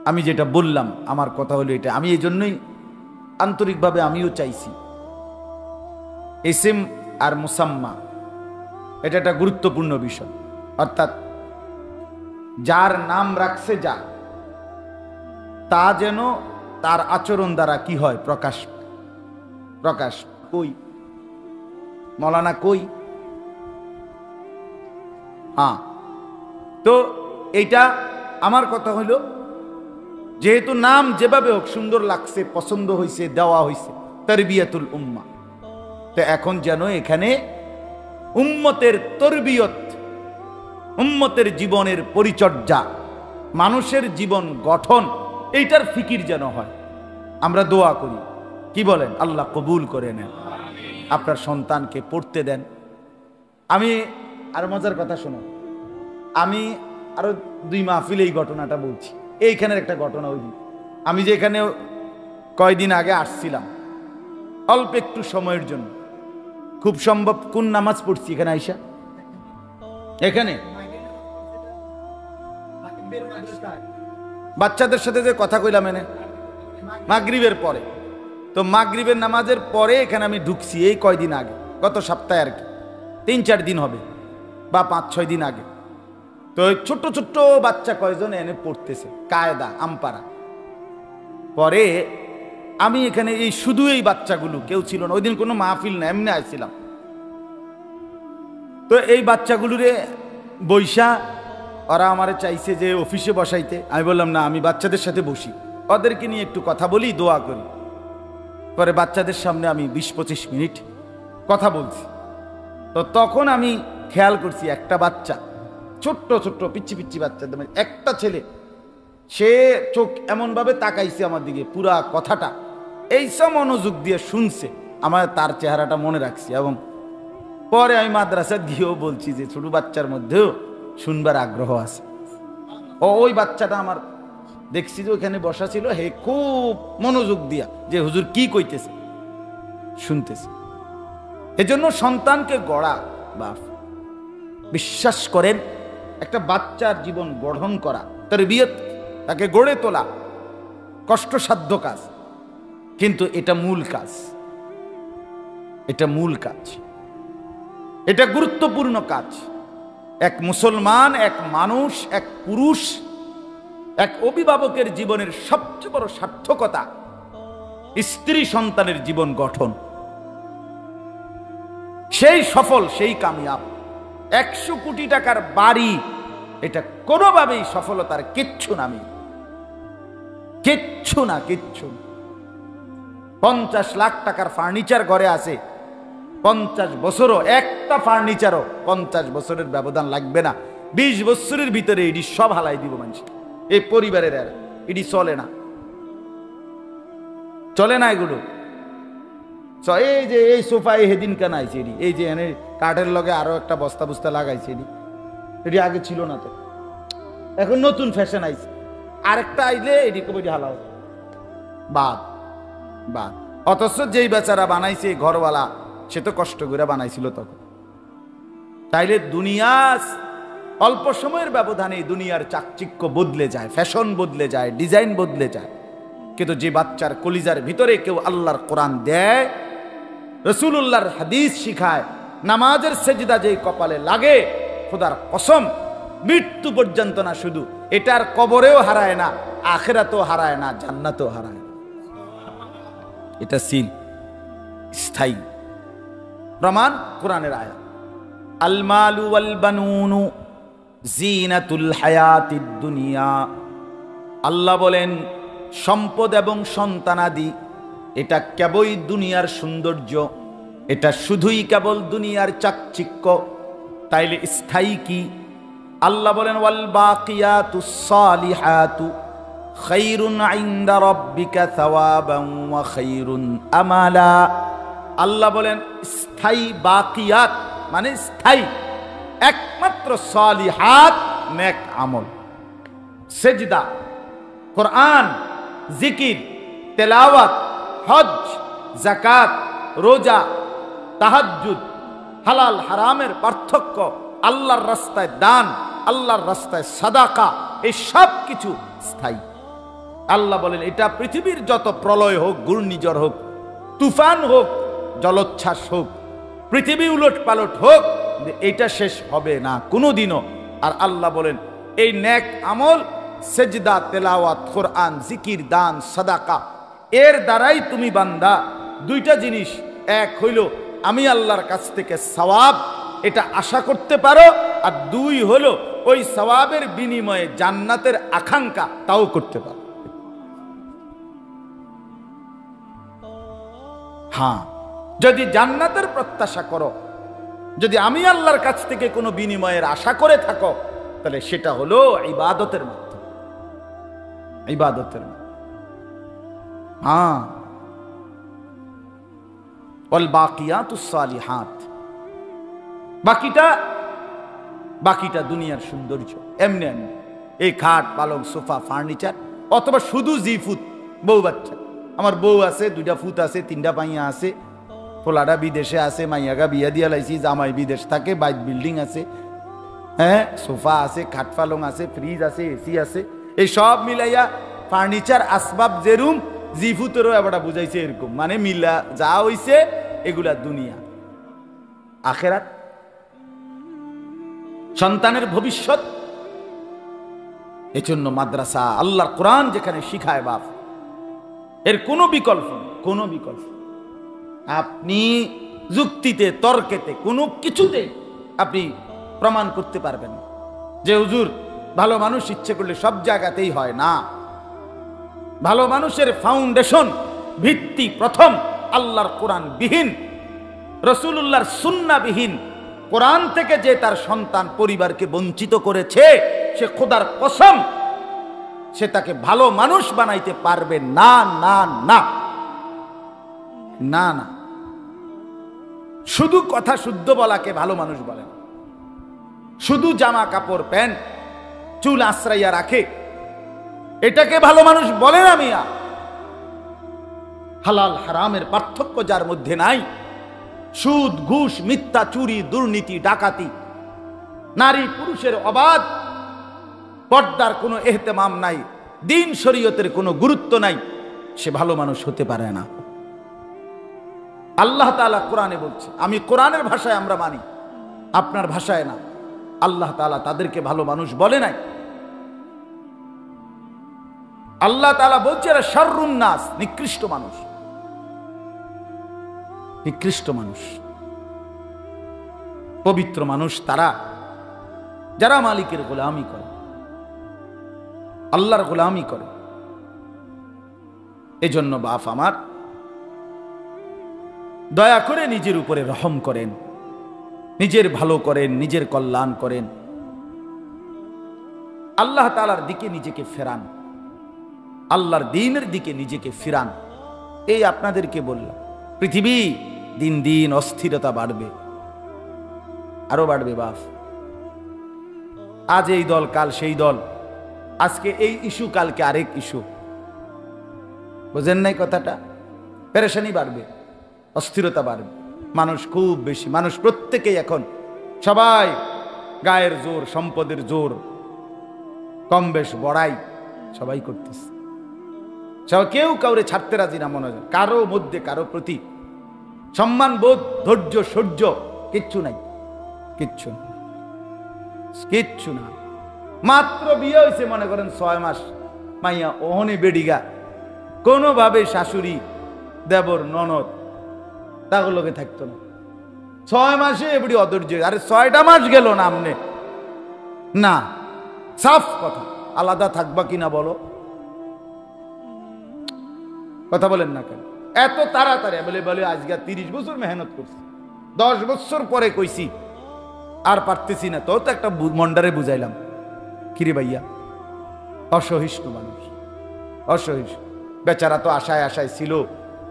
Speaker 1: আমি যেটা বললাম, আমার কথা হলো এটা, আমি এই জন্যই আন্তরিকভাবে আমিও চাইছি ইসম আর মুসাম্মা এটা একটা গুরুত্বপূর্ণ বিষয়। অর্থাৎ যার নাম রাখছে যা, তা যেন তার আচরণ দ্বারা কি হয়, প্রকাশ। কই মৌলানা কই? হ্যাঁ, তো এইটা আমার কথা হইল, যেহেতু নাম যেভাবে হোক সুন্দর লাগছে, পছন্দ হয়েছে, দেওয়া হয়েছে, তারবিয়াতুল উম্মাহ, তো এখন যেন এখানে উম্মতের তরবিয়ত, উম্মতের জীবনের পরিচর্যা, মানুষের জীবন গঠন, এইটার ফিকির যেন হয়। আমরা দোয়া করি, কি বলেন? আল্লাহ কবুল করে নেন, আপনার সন্তানকে পড়তে দেন। আমি আর মজার কথা শোনো, আমি আরো 2 মাহফিল এই ঘটনাটা বলছি। এইখানের একটা ঘটনা, ওই দিন আমি যে এখানে কয়দিন আগে আসছিলাম অল্প একটু সময়ের জন্য, খুব সম্ভব কোন নামাজ পড়ছি এখানে আইসা, এখানে বাচ্চাদের সাথে যে কথা কইলাম এনে মাগরিবের পরে, তো মাগরিবের নামাজের পরে এখানে আমি ঢুকছি এই কয়দিন আগে, গত সপ্তাহে আর কি, 3-4 দিন হবে বা 5-6 দিন আগে। তো ছোট্ট ছোট্ট বাচ্চা কয়জন এনে পড়তেছে কায়দা আমপারা। পরে আমি এখানে এই শুধু এই বাচ্চাগুলো, কেউ ছিল না ওই দিন, কোনো মাহফিল না, এমনি আসছিলাম। তো এই বাচ্চাগুলোরে বৈশা ওরা আমারে চাইছে যে অফিসে বসাইতে। আমি বললাম না, আমি বাচ্চাদের সাথে বসি, ওদেরকে নিয়ে একটু কথা বলি, দোয়া করি। পরে বাচ্চাদের সামনে আমি 20-25 মিনিট কথা বলছি। তো তখন আমি খেয়াল করছি একটা বাচ্চা, ছোট্ট ছোট্ট পিচ্ছি পিচ্ছি বাচ্চা, একটা ছেলে, সে চোখ এমনভাবে তাকাইছে আমার দিকে, পুরা কথাটা এইসব মনোযোগ দিয়ে শুনছে, আমার তার চেহারাটা মনে রাখছি। এবং পরে আমি মাদ্রাসা গিয়েও বলছি যে ছোট বাচ্চার মধ্যেও শুনবার আগ্রহ আছে। ওই বাচ্চাটা আমার দেখছি যে ওখানে বসা ছিল, হে খুব মনোযোগ দিয়া যে হুজুর কি কইতেছে শুনতেছে। এজন্য সন্তানকে গড়া, বাপ বিশ্বাস করেন, একটা বাচ্চার জীবন গঠন করা, তারবিয়ত, তাকে গড়ে তোলা কষ্টসাধ্য কাজ, কিন্তু এটা মূল কাজ, এটা মূল কাজ, এটা গুরুত্বপূর্ণ কাজ। এক মুসলমান, এক মানুষ, এক পুরুষ, এক অভিভাবকের জীবনের সবচেয়ে বড় সার্থকতা স্ত্রী সন্তানের জীবন গঠন। সেই সফল, সেই কামিয়াব। 100 কোটি টাকার বাড়ি, এটা কোনোভাবেই সফলতার কিচ্ছু নামি, কিচ্ছু না, কিচ্ছু। 50 লাখ টাকার ফার্নিচার ঘরে আছে, 50 বছরও একটা ফার্নিচারও 50 বছরের ব্যবধান লাগবে না, 20 বছরের ভিতরে এটি সব হালাই দিব মানুষ। এই পরিবারের এটি চলে না, চলে না এগুলো। এই যে এই সোফা হেদিন কেন আইছে, এই যে এনে কাঠের লগে আরো একটা বস্তা বুস্তা লাগাইছে, এটি আগে ছিল না, তো এখন নতুন ফ্যাশন আইছে, আরেকটা আইলে এটি কবি হালাও বাদ বাদ। অথচ যেই বেচারা বানাইছে ঘরওয়ালা, সে তো কষ্ট করে বানাইছিল তখন। তাইলে দুনিয়া অল্প সময়ের ব্যবধানে দুনিয়ার চাকচিক্য বদলে যায়, ফ্যাশন বদলে যায়, ডিজাইন বদলে যায়। কিন্তু যে বাচ্চার কলিজার ভিতরে কেউ আল্লাহর কোরআন দেয়, রাসূলুল্লাহর হাদিস শিখায়, নামাজের সেজদা যেই কপালে লাগে, খোদার কসম মৃত্যু পর্যন্ত না, শুধু এটার কবরেও হারায় না, আখিরাতেও হারায় না, জান্নাতেও হারায় না। এটা সিল স্থায়ী। প্রমাণ কোরআনের আয়াত, আল মালু ওয়াল বানুনু জিনাতুল হায়াতিদ দুনিয়া। আল্লাহ বলেন সম্পদ এবং সন্তানাদি এটা কেবলই দুনিয়ার সৌন্দর্য, এটা শুধুই কেবল দুনিয়ার চাকচিক্য। তাইলে স্থায়ী কি? আল্লাহ বলেন ওয়াল বাকিয়াতুস সালিহাতু খায়রুন ইনদা রাব্বিকা সাওয়াবান ওয়া খায়রুন আমালা। আল্লাহ বলেন স্থায়ী বাকিয়াত মানে স্থায়ী একমাত্র সালিহাত, নেক আমল, সেজদা, কোরআন, জিকির, তেলাওয়াত, হজ, যাকাত, রোজা, তাহাজ্জুদ, হালাল হারামের পার্থক্য, আল্লাহর রাস্তায় দান, আল্লাহর রাস্তায় সাদাকা, এই সব কিছু স্থায়ী। আল্লাহ বলেন এটা পৃথিবীর যত প্রলয় হোক, ঘূর্ণিঝড় হোক, তুফান হোক, জলোচ্ছ্বাস হোক, পৃথিবী উলট পালট হোক, এটা শেষ হবে না কোনোদিনও। আর আল্লাহ বলেন এই নেক আমল, সেজদা, তেলাওয়াত, কোরআন, জিকির, দান, সাদাকা, এর দ্বারাই তুমি বান্দা দুইটা জিনিস, এক হইল আমি আল্লাহর কাছ থেকে সওয়াব এটা আশা করতে পারো, আর দুই হলো ওই সওয়াবের বিনিময়ে জান্নাতের আকাঙ্ক্ষা তাও করতে পারো। হ্যাঁ, যদি জান্নাতের প্রত্যাশা করো, যদি আমি আল্লাহর কাছ থেকে কোনো বিনিময়ের আশা করে থাকো, তাহলে সেটা হলো ইবাদতের মাধ্যমে, ইবাদতের মাধ্যমে। হ্যাঁ, ওয়াল বাকিয়াতুস সালিহাত, বাকিটা দুনিয়ার সৌন্দর্য। এমনি এমনি এই খাট, পালং, সোফা, ফার্নিচার, অথবা শুধু জিফুত, বউ বাচ্চা। আমার বউ আছে, 2টা ফুত আছে, 3টা পাইয়া আছে, পোলাটা বিদেশে আছে, মাইয়াগা বিয়া দিয়া লাইছি, জামাই বিদেশ থাকে, বাইক বিল্ডিং আছে, হ্যাঁ, সোফা আছে, খাট পালং আছে, ফ্রিজ আছে, এসি আছে, এই সব মিলাইয়া ফার্নিচার আসবাব যেরুম, জিফুতেরও এবারটা বুঝাইছে এরকম, মানে মিলা যা হইছে এগুলা দুনিয়া। আখেরাত, সন্তানের ভবিষ্যৎ, এজন্য মাদ্রাসা, আল্লাহর কোরআন যেখানে শিখায় বাপ, এর কোনো বিকল্প নেই, কোনো বিকল্প। আপনি যুক্তিতে, তর্কেতে, কোনো কিছুতে আপনি প্রমাণ করতে পারবেন যে হুজুর ভালো মানুষ ইচ্ছে করলে সব জায়গাতেই হয় না। ভালো মানুষের ফাউন্ডেশন, ভিত্তি প্রথম আল্লাহর কোরআন বিহীন, রাসূলুল্লাহর সুন্নাহ বিহীন, কোরআন থেকে যে তার সন্তান পরিবারকে বঞ্চিত করেছে, সে খোদার কসম সে তাকে ভালো মানুষ বানাইতে পারবে না, না, না, না, না। শুধু কথা শুদ্ধ বলাকে ভালো মানুষ বলে না, শুধু জামা কাপড় প্যান্ট চুল আশ্রাইয়া রাখে এটাকে ভালো মানুষ বলে না মিয়া। হালাল হারামের পার্থক্য যার মধ্যে নাই, সুদ, ঘুষ, মিথ্যা, চুরি, দুর্নীতি, ডাকাতি, নারী পুরুষের অবাধ, পর্দার কোনো এহতেমাম নাই, দিন শরীয়তের কোনো গুরুত্ব নাই, সে ভালো মানুষ হতে পারে না। আল্লাহ তাআলা কোরআনে বলছে, আমি কোরআনের ভাষায় আমরা মানি, আপনার ভাষায় না। আল্লাহ তাআলা তাদেরকে ভালো মানুষ বলে নাই। আল্লাহ তাআলা বলছে এরা শাররুন নাস, নিকৃষ্ট মানুষ, নিকৃষ্ট মানুষ। পবিত্র মানুষ তারা যারা মালিকের গোলামি করে, আল্লাহর গোলামি করে। এজন্য বাপ আমার, দয়া করে নিজের উপরে রহম করেন, নিজের ভালো করেন, নিজের কল্যাণ করেন, আল্লাহ তাআলার দিকে নিজেকে ফেরান, আল্লাহর দ্বীনের দিকে নিজেকে ফিরান। এই আপনাদেরকে বললাম। পৃথিবী দিন দিন অস্থিরতা বাড়বে, আরো বাড়বে বাপ। আজ এই দল, কাল সেই দল, আজকে এই ইস্যু, কালকে আরেক ইস্যু। বুঝেন নাই কথাটা? পেরেশানি বাড়বে, অস্থিরতা বাড়বে, মানুষ খুব বেশি, মানুষ প্রত্যেকেই এখন সবাই গায়ের জোর, সম্পদের জোর, কম বেশ বড়াই সবাই করতেছে। কেউ কাউরে ছাড়তে রাজি না, মনে হয় কারো মধ্যে কারো প্রতি সম্মান বোধ, ধৈর্য, সহ্য কিচ্ছু নাই, কিচ্ছু কিচ্ছু না। মাত্র বিয়ে হয়েছে, মনে করেন 6 মাস, মাইয়া ওহনে বেডিগা, কোনোভাবে শাশুড়ি, দেবর, ননদ তাগুলোকে থাকতো না। 6 মাসে এবারে অধৈর্য। আরে 6টা মাস গেল না আমনে, না, সাফ কথা। আলাদা থাকবা কিনা বলো, কথা বলেন না কেন? এত তাড়াতাড়ি বলে আজকে 30 বছর মেহনত করছি, 10 বছর পরে কইছি আর পারতেছি না, তো একটা মন্ডারে বুঝাইলাম, কিরে ভাইয়া, অসহিষ্ণু মানুষ, অসহিষ্ণু। বেচারা তো আশায় আশায় ছিল,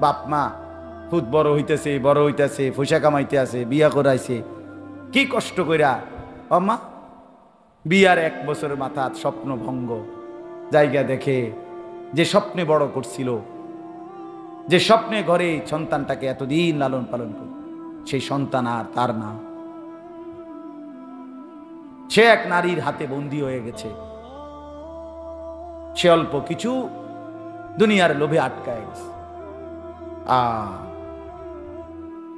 Speaker 1: বাপ মা খুদ বড় হইতেছে, বড় হইতেছে, পয়সা কামাইতে আছে, বিয়া করাইছে, কি কষ্ট কইরা। অমা বিয়ার 1 বছরের মাথা স্বপ্ন ভঙ্গ, জায়গা দেখে যে স্বপ্নে বড় করছিল, যে স্বপ্নে ঘরে সন্তানটাকে এতদিন লালন পালন করে, সেই সন্তান আর তার না, সে এক নারীর হাতে বন্দী হয়ে গেছে। সে অল্প কিছু দুনিয়ার লোভে আটকায় গেছে।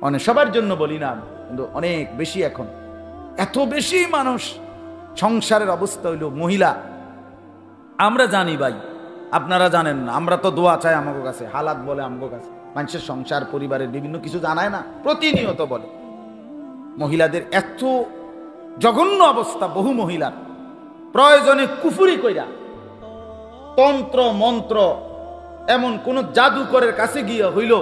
Speaker 1: অনেক সবার জন্য বলি না, কিন্তু অনেক বেশি এখন, এত বেশি মানুষ সংসারের অবস্থা হইল। মহিলা, আমরা জানি ভাই, আপনারা জানেন না, আমরা তো দোয়া চাই আমাকে কাছে, হালাত বলে আমাকে কাছে, মানুষের সংসার, পরিবারের বিভিন্ন কিছু জানায় না, প্রতিনিয়ত বলে। মহিলাদের এত জঘন্য অবস্থা, বহু মহিলার প্রয়োজনে কুফুরি কইরা, তন্ত্র মন্ত্র, এমন কোন জাদুকরের কাছে গিয়ে হইল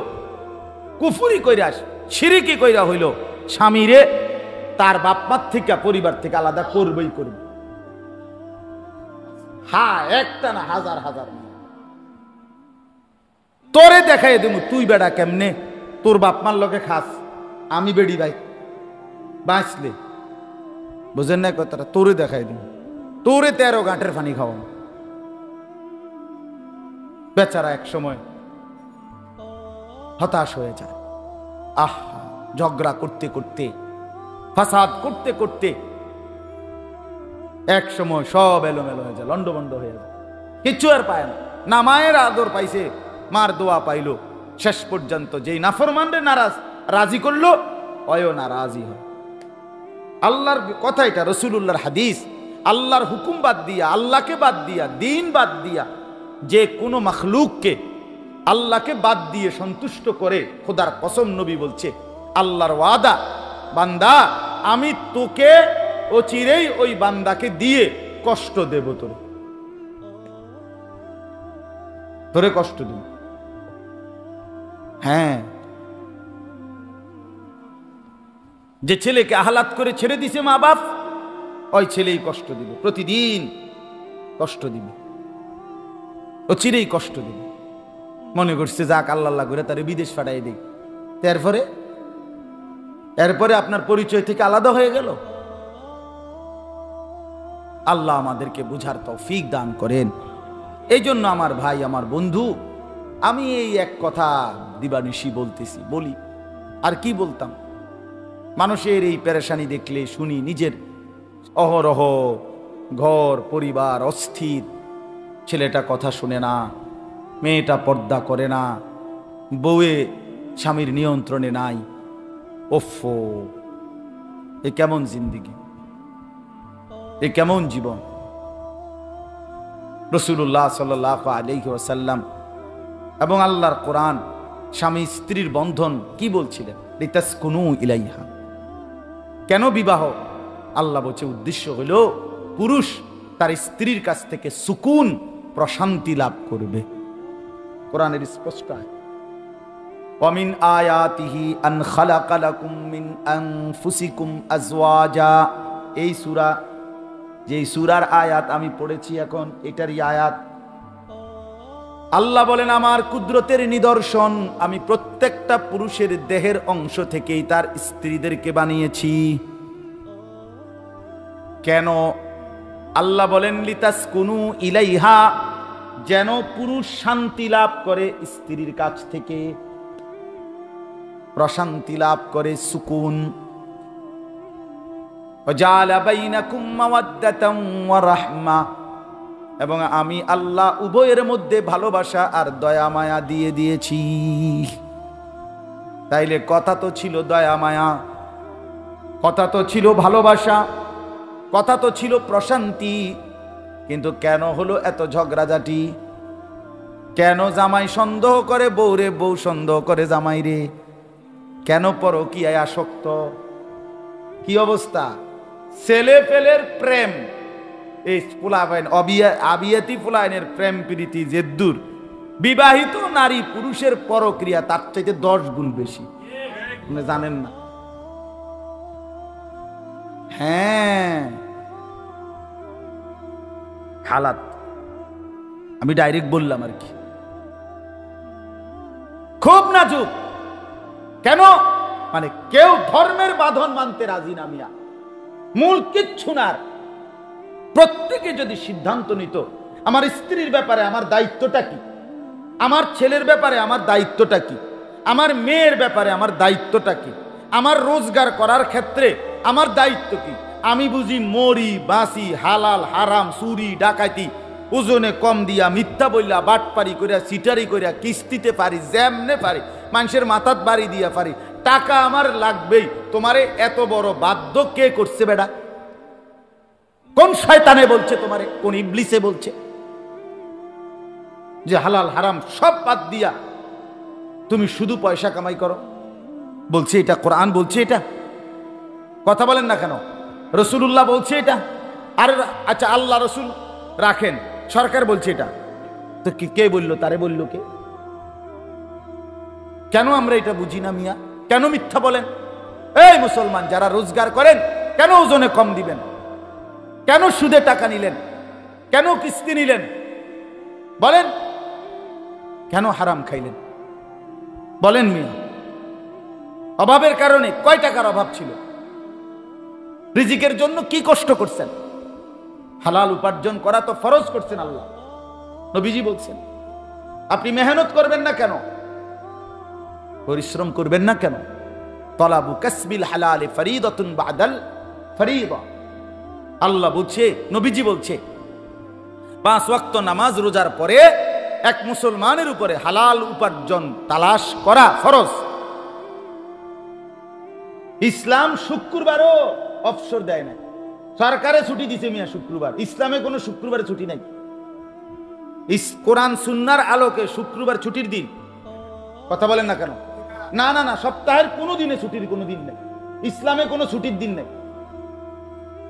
Speaker 1: কুফুরি কইরা শিরিকি কইরা হইল স্বামীরে তার বাপ মার থেকে পরিবার থেকে আলাদা করবেই করবে। হ্যাঁ, একটা না, হাজার হাজার। তোরে দেখাই দেবো তুই বেড়া কেমনে তোর বাপ মার লগে খাস, আমি বেড়ি ভাই বাঁচলে, বুঝেন না কথাটা? তোরে দেখাই দেবো, তোরে 13 গাঁটের পানি খাওয়ানো। বেচারা এক সময় হতাশ হয়ে যায়। আহা, ঝগড়া করতে করতে, ফাসাদ করতে করতে এক সময় সব এলোমেলো হয়ে যায়, লন্ডভন্ড হয়ে যায়, কিচ্ছু আর পায় না। না মায়ের আদর পাইছে, মার দোয়া পাইল, শেষ পর্যন্ত যেই নাফরমানরে নারাজ রাজি করলো, অয় নারাজি হয়। আল্লাহর কথা এটা, রসুলুল্লাহর হাদিস। আল্লাহর হুকুম বাদ দিয়া, আল্লাহকে বাদ দিয়া, দিন বাদ দিয়া যে কোনো মখলুককে আল্লাহকে বাদ দিয়ে সন্তুষ্ট করে, খোদার কসম নবী বলছে, আল্লাহর ওয়াদা, বান্দা আমি তোকে অচিরেই ওই বান্দাকে দিয়ে কষ্ট দেব, তোরে কষ্ট দেব। হ্যাঁ, যে ছেলেকে আহ্লাদ করে ছেড়ে দিছে মা বাপ, ওই ছেলেই কষ্ট দিবে, প্রতিদিন কষ্ট দিবে, অচিরেই কষ্ট দিবে। মনে করছে যাক আল্লাহ করে তারে বিদেশ পাঠাই দেই, এরপরে আপনার পরিচয় থেকে আলাদা হয়ে গেল। আল্লাহ আমাদেরকে বুঝার তৌফিক দান করেন। এই জন্য আমার ভাই, আমার বন্ধু, আমি এই এক কথা দিবানিশি বলতেছি, বলি আর কি বলতাম। মানুষের এই পেরেশানি দেখলে শুনি, নিজের অহরহ ঘর পরিবার অস্থির, ছেলেটা কথা শুনে না, মেয়েটা পর্দা করে না, বউয়ে স্বামীর নিয়ন্ত্রণে নাই। ওফো, এ কেমন জিন্দিগি, এ কেমন জীবন। রাসূলুল্লাহ সাল্লাল্লাহু আলাইহি ওয়াসাল্লাম এবং আল্লাহর কোরআন স্বামী স্ত্রীর বন্ধন কি বলছিলেন? লিতাসকুনু ইলাইহা। কেন বিবাহ? আল্লাহ বলছে উদ্দেশ্য হলো পুরুষ তার স্ত্রীর কাছ থেকে সুকুন, প্রশান্তি লাভ করবে। কোরআনের স্পষ্ট আছে, ওয়ামিন আয়াতিহি আন খালাকা লাকুম মিন আনফুসিকুম আজওয়াজা। এই সূরা, যেই সূরার আয়াত আমি পড়েছি এখন, এটারই আয়াত। আল্লাহ বলেন আমার কুদরতের নিদর্শন, আমি প্রত্যেকটা পুরুষের দেহের অংশ থেকেই তার স্ত্রীদেরকে বানিয়েছি। কেন? আল্লাহ বলেন লিতাসকুনু ইলাইহা, যেন পুরুষ শান্তি লাভ করে স্ত্রীর কাছ থেকে, প্রশান্তি লাভ করে, সুকুন। ওয়াজালা বাইনাকুম মাওয়াদ্দাতাম ওয়া রাহমা, এবং আমি আল্লাহ উভয়ের মধ্যে ভালোবাসা আর দয়া মায়া দিয়ে দিয়েছি। তাইলে কথা তো ছিল দয়া মায়া, কথা তো ছিল ভালোবাসা, কথা তো ছিল প্রশান্তি, কিন্তু কেন হলো এত ঝগড়াঝাটি? কেন জামাই সন্দেহ করে বউরে, বউ সন্দেহ করে জামাই রে? কেন পরকীয়ায় আসক্ত? কি অবস্থা? ছেলে পেলের প্রেম, এই পোলাপাইন আবিয়াতি পোলাইনের প্রেম প্রীতি জেদ্দুর, বিবাহিত নারী পুরুষের পরক্রিয়া তার চাইতে 10 গুণ বেশি। আপনি জানেন না? হ্যাঁ, হালাত আমি ডাইরেক্ট বললাম আর কি, খুব নাজুক। কেন? মানে কেউ ধর্মের বাঁধন মানতে রাজি না মিয়া, মূল কিচ্ছু না। প্রত্যেকে যদি সিদ্ধান্ত নিত আমার স্ত্রীর ব্যাপারে আমার দায়িত্বটা কি, আমার ছেলের ব্যাপারে আমার দায়িত্বটা কি, আমার মেয়ের ব্যাপারে আমার দায়িত্বটা কি, আমার রোজগার করার ক্ষেত্রে আমার দায়িত্ব কি, আমি বুঝি মরি বাঁচি, হালাল হারাম, চুরি ডাকাতি, ওজনে কম দিয়া, মিথ্যা বললা, বাটপারি করিয়া, সিটারি করিয়া, কিস্তিতে পারি, যেমনে পারি, মানুষের মাথাত বাড়ি দিয়া পারি, টাকা আমার লাগবেই। তোমারে এত বড় বাধ্য কে করছে বেটা? কোন শয়তানে বলছে তোমারে? কোন ইবলিসে বলছে যে হালাল হারাম সব বাদ দিয়া তুমি শুধু পয়সা কামাই করো? বলছে এটা, কোরআন বলছে এটা। কথা বলেন না কেন? রাসূলুল্লাহ বলছে এটা। আর আচ্ছা, আল্লাহ রসুল রাখেন, সরকার বলছে এটা, তো কে বললো? তারে বললো কে? কেন আমরা এটা বুঝি না মিয়া? কেন মিথ্যা বলেন? এই মুসলমান যারা রোজগার করেন, কেন ওজনে কম দিবেন? কেন সুদে টাকা নিলেন? কেন কিস্তি নিলেন? বলেন, কেন হারাম খাইলেন? বলেন মিয়া, অভাবের কারণে কয় টাকার অভাব ছিল? রিজিকের জন্য কি কষ্ট করছেন? হালাল উপার্জন করা তো ফরজ করছেন আল্লাহ, নবীজি বলছেন। আপনি মেহনত করবেন না কেন? পরিশ্রম করবেন না কেন? তলাবু কাসবিল হালাল ফরিদাতুন বাদাল ফরিদা। আল্লাহ বলছে, নবীজি বলছে, 5 ওয়াক্ত নামাজ রোজার পরে এক মুসলমানের উপরে হালাল উপার্জন তালাশ করা ফরজ। ইসলাম শুক্রবারও অবসর দেয় না। সরকারে ছুটি দিছে মিয়া শুক্রবার, ইসলামে কোনো শুক্রবারে ছুটি নাই। কোরআন সুন্নাহর আলোকে শুক্রবার ছুটির দিন। কথা বলেন না কেন? না না না, সপ্তাহের কোনো দিনে ছুটির কোনো দিন নেই। ইসলামে কোনো ছুটির দিন নেই।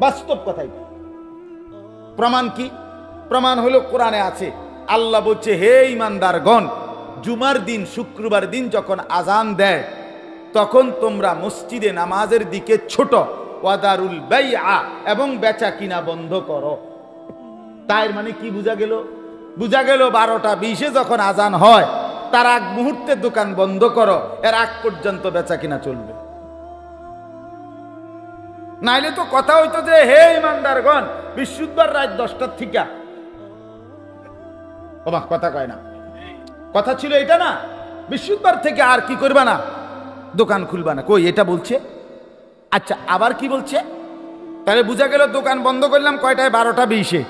Speaker 1: বাস্তব কথাই। প্রমাণ কি? প্রমাণ হলো কোরআনে আছে। আল্লাহ বলছে, হে ঈমানদারগণ, জুমার দিন, শুক্রবার দিন যখন আজান দেয়, তখন তোমরা মসজিদে নামাজের দিকে ছোট, ওয়াদারুল বাইআ, এবং বেচা কিনা বন্ধ করো। তাই মানে কি বুঝা গেল? বুঝা গেল 12টা 20-এ যখন আজান হয়, তার আগ মুহূর্তে দোকান বন্ধ করো, এর আগ পর্যন্ত বেচা কিনা চলবে। নাইলে তো কথা হইতো যে, হে ঈমানদারগণ, বৃহস্পতিবার রাত 10টার থেকে। কথা কয় না, কথা ছিল এটা না, বৃহস্পতিবার থেকে আর কি করবা না, দোকান খুলবা না। কই এটা বলছে? আচ্ছা, আবার কি বলছে? তাহলে বুঝা গেল দোকান বন্ধ করলাম কয়টায়? 12টা 20-এ।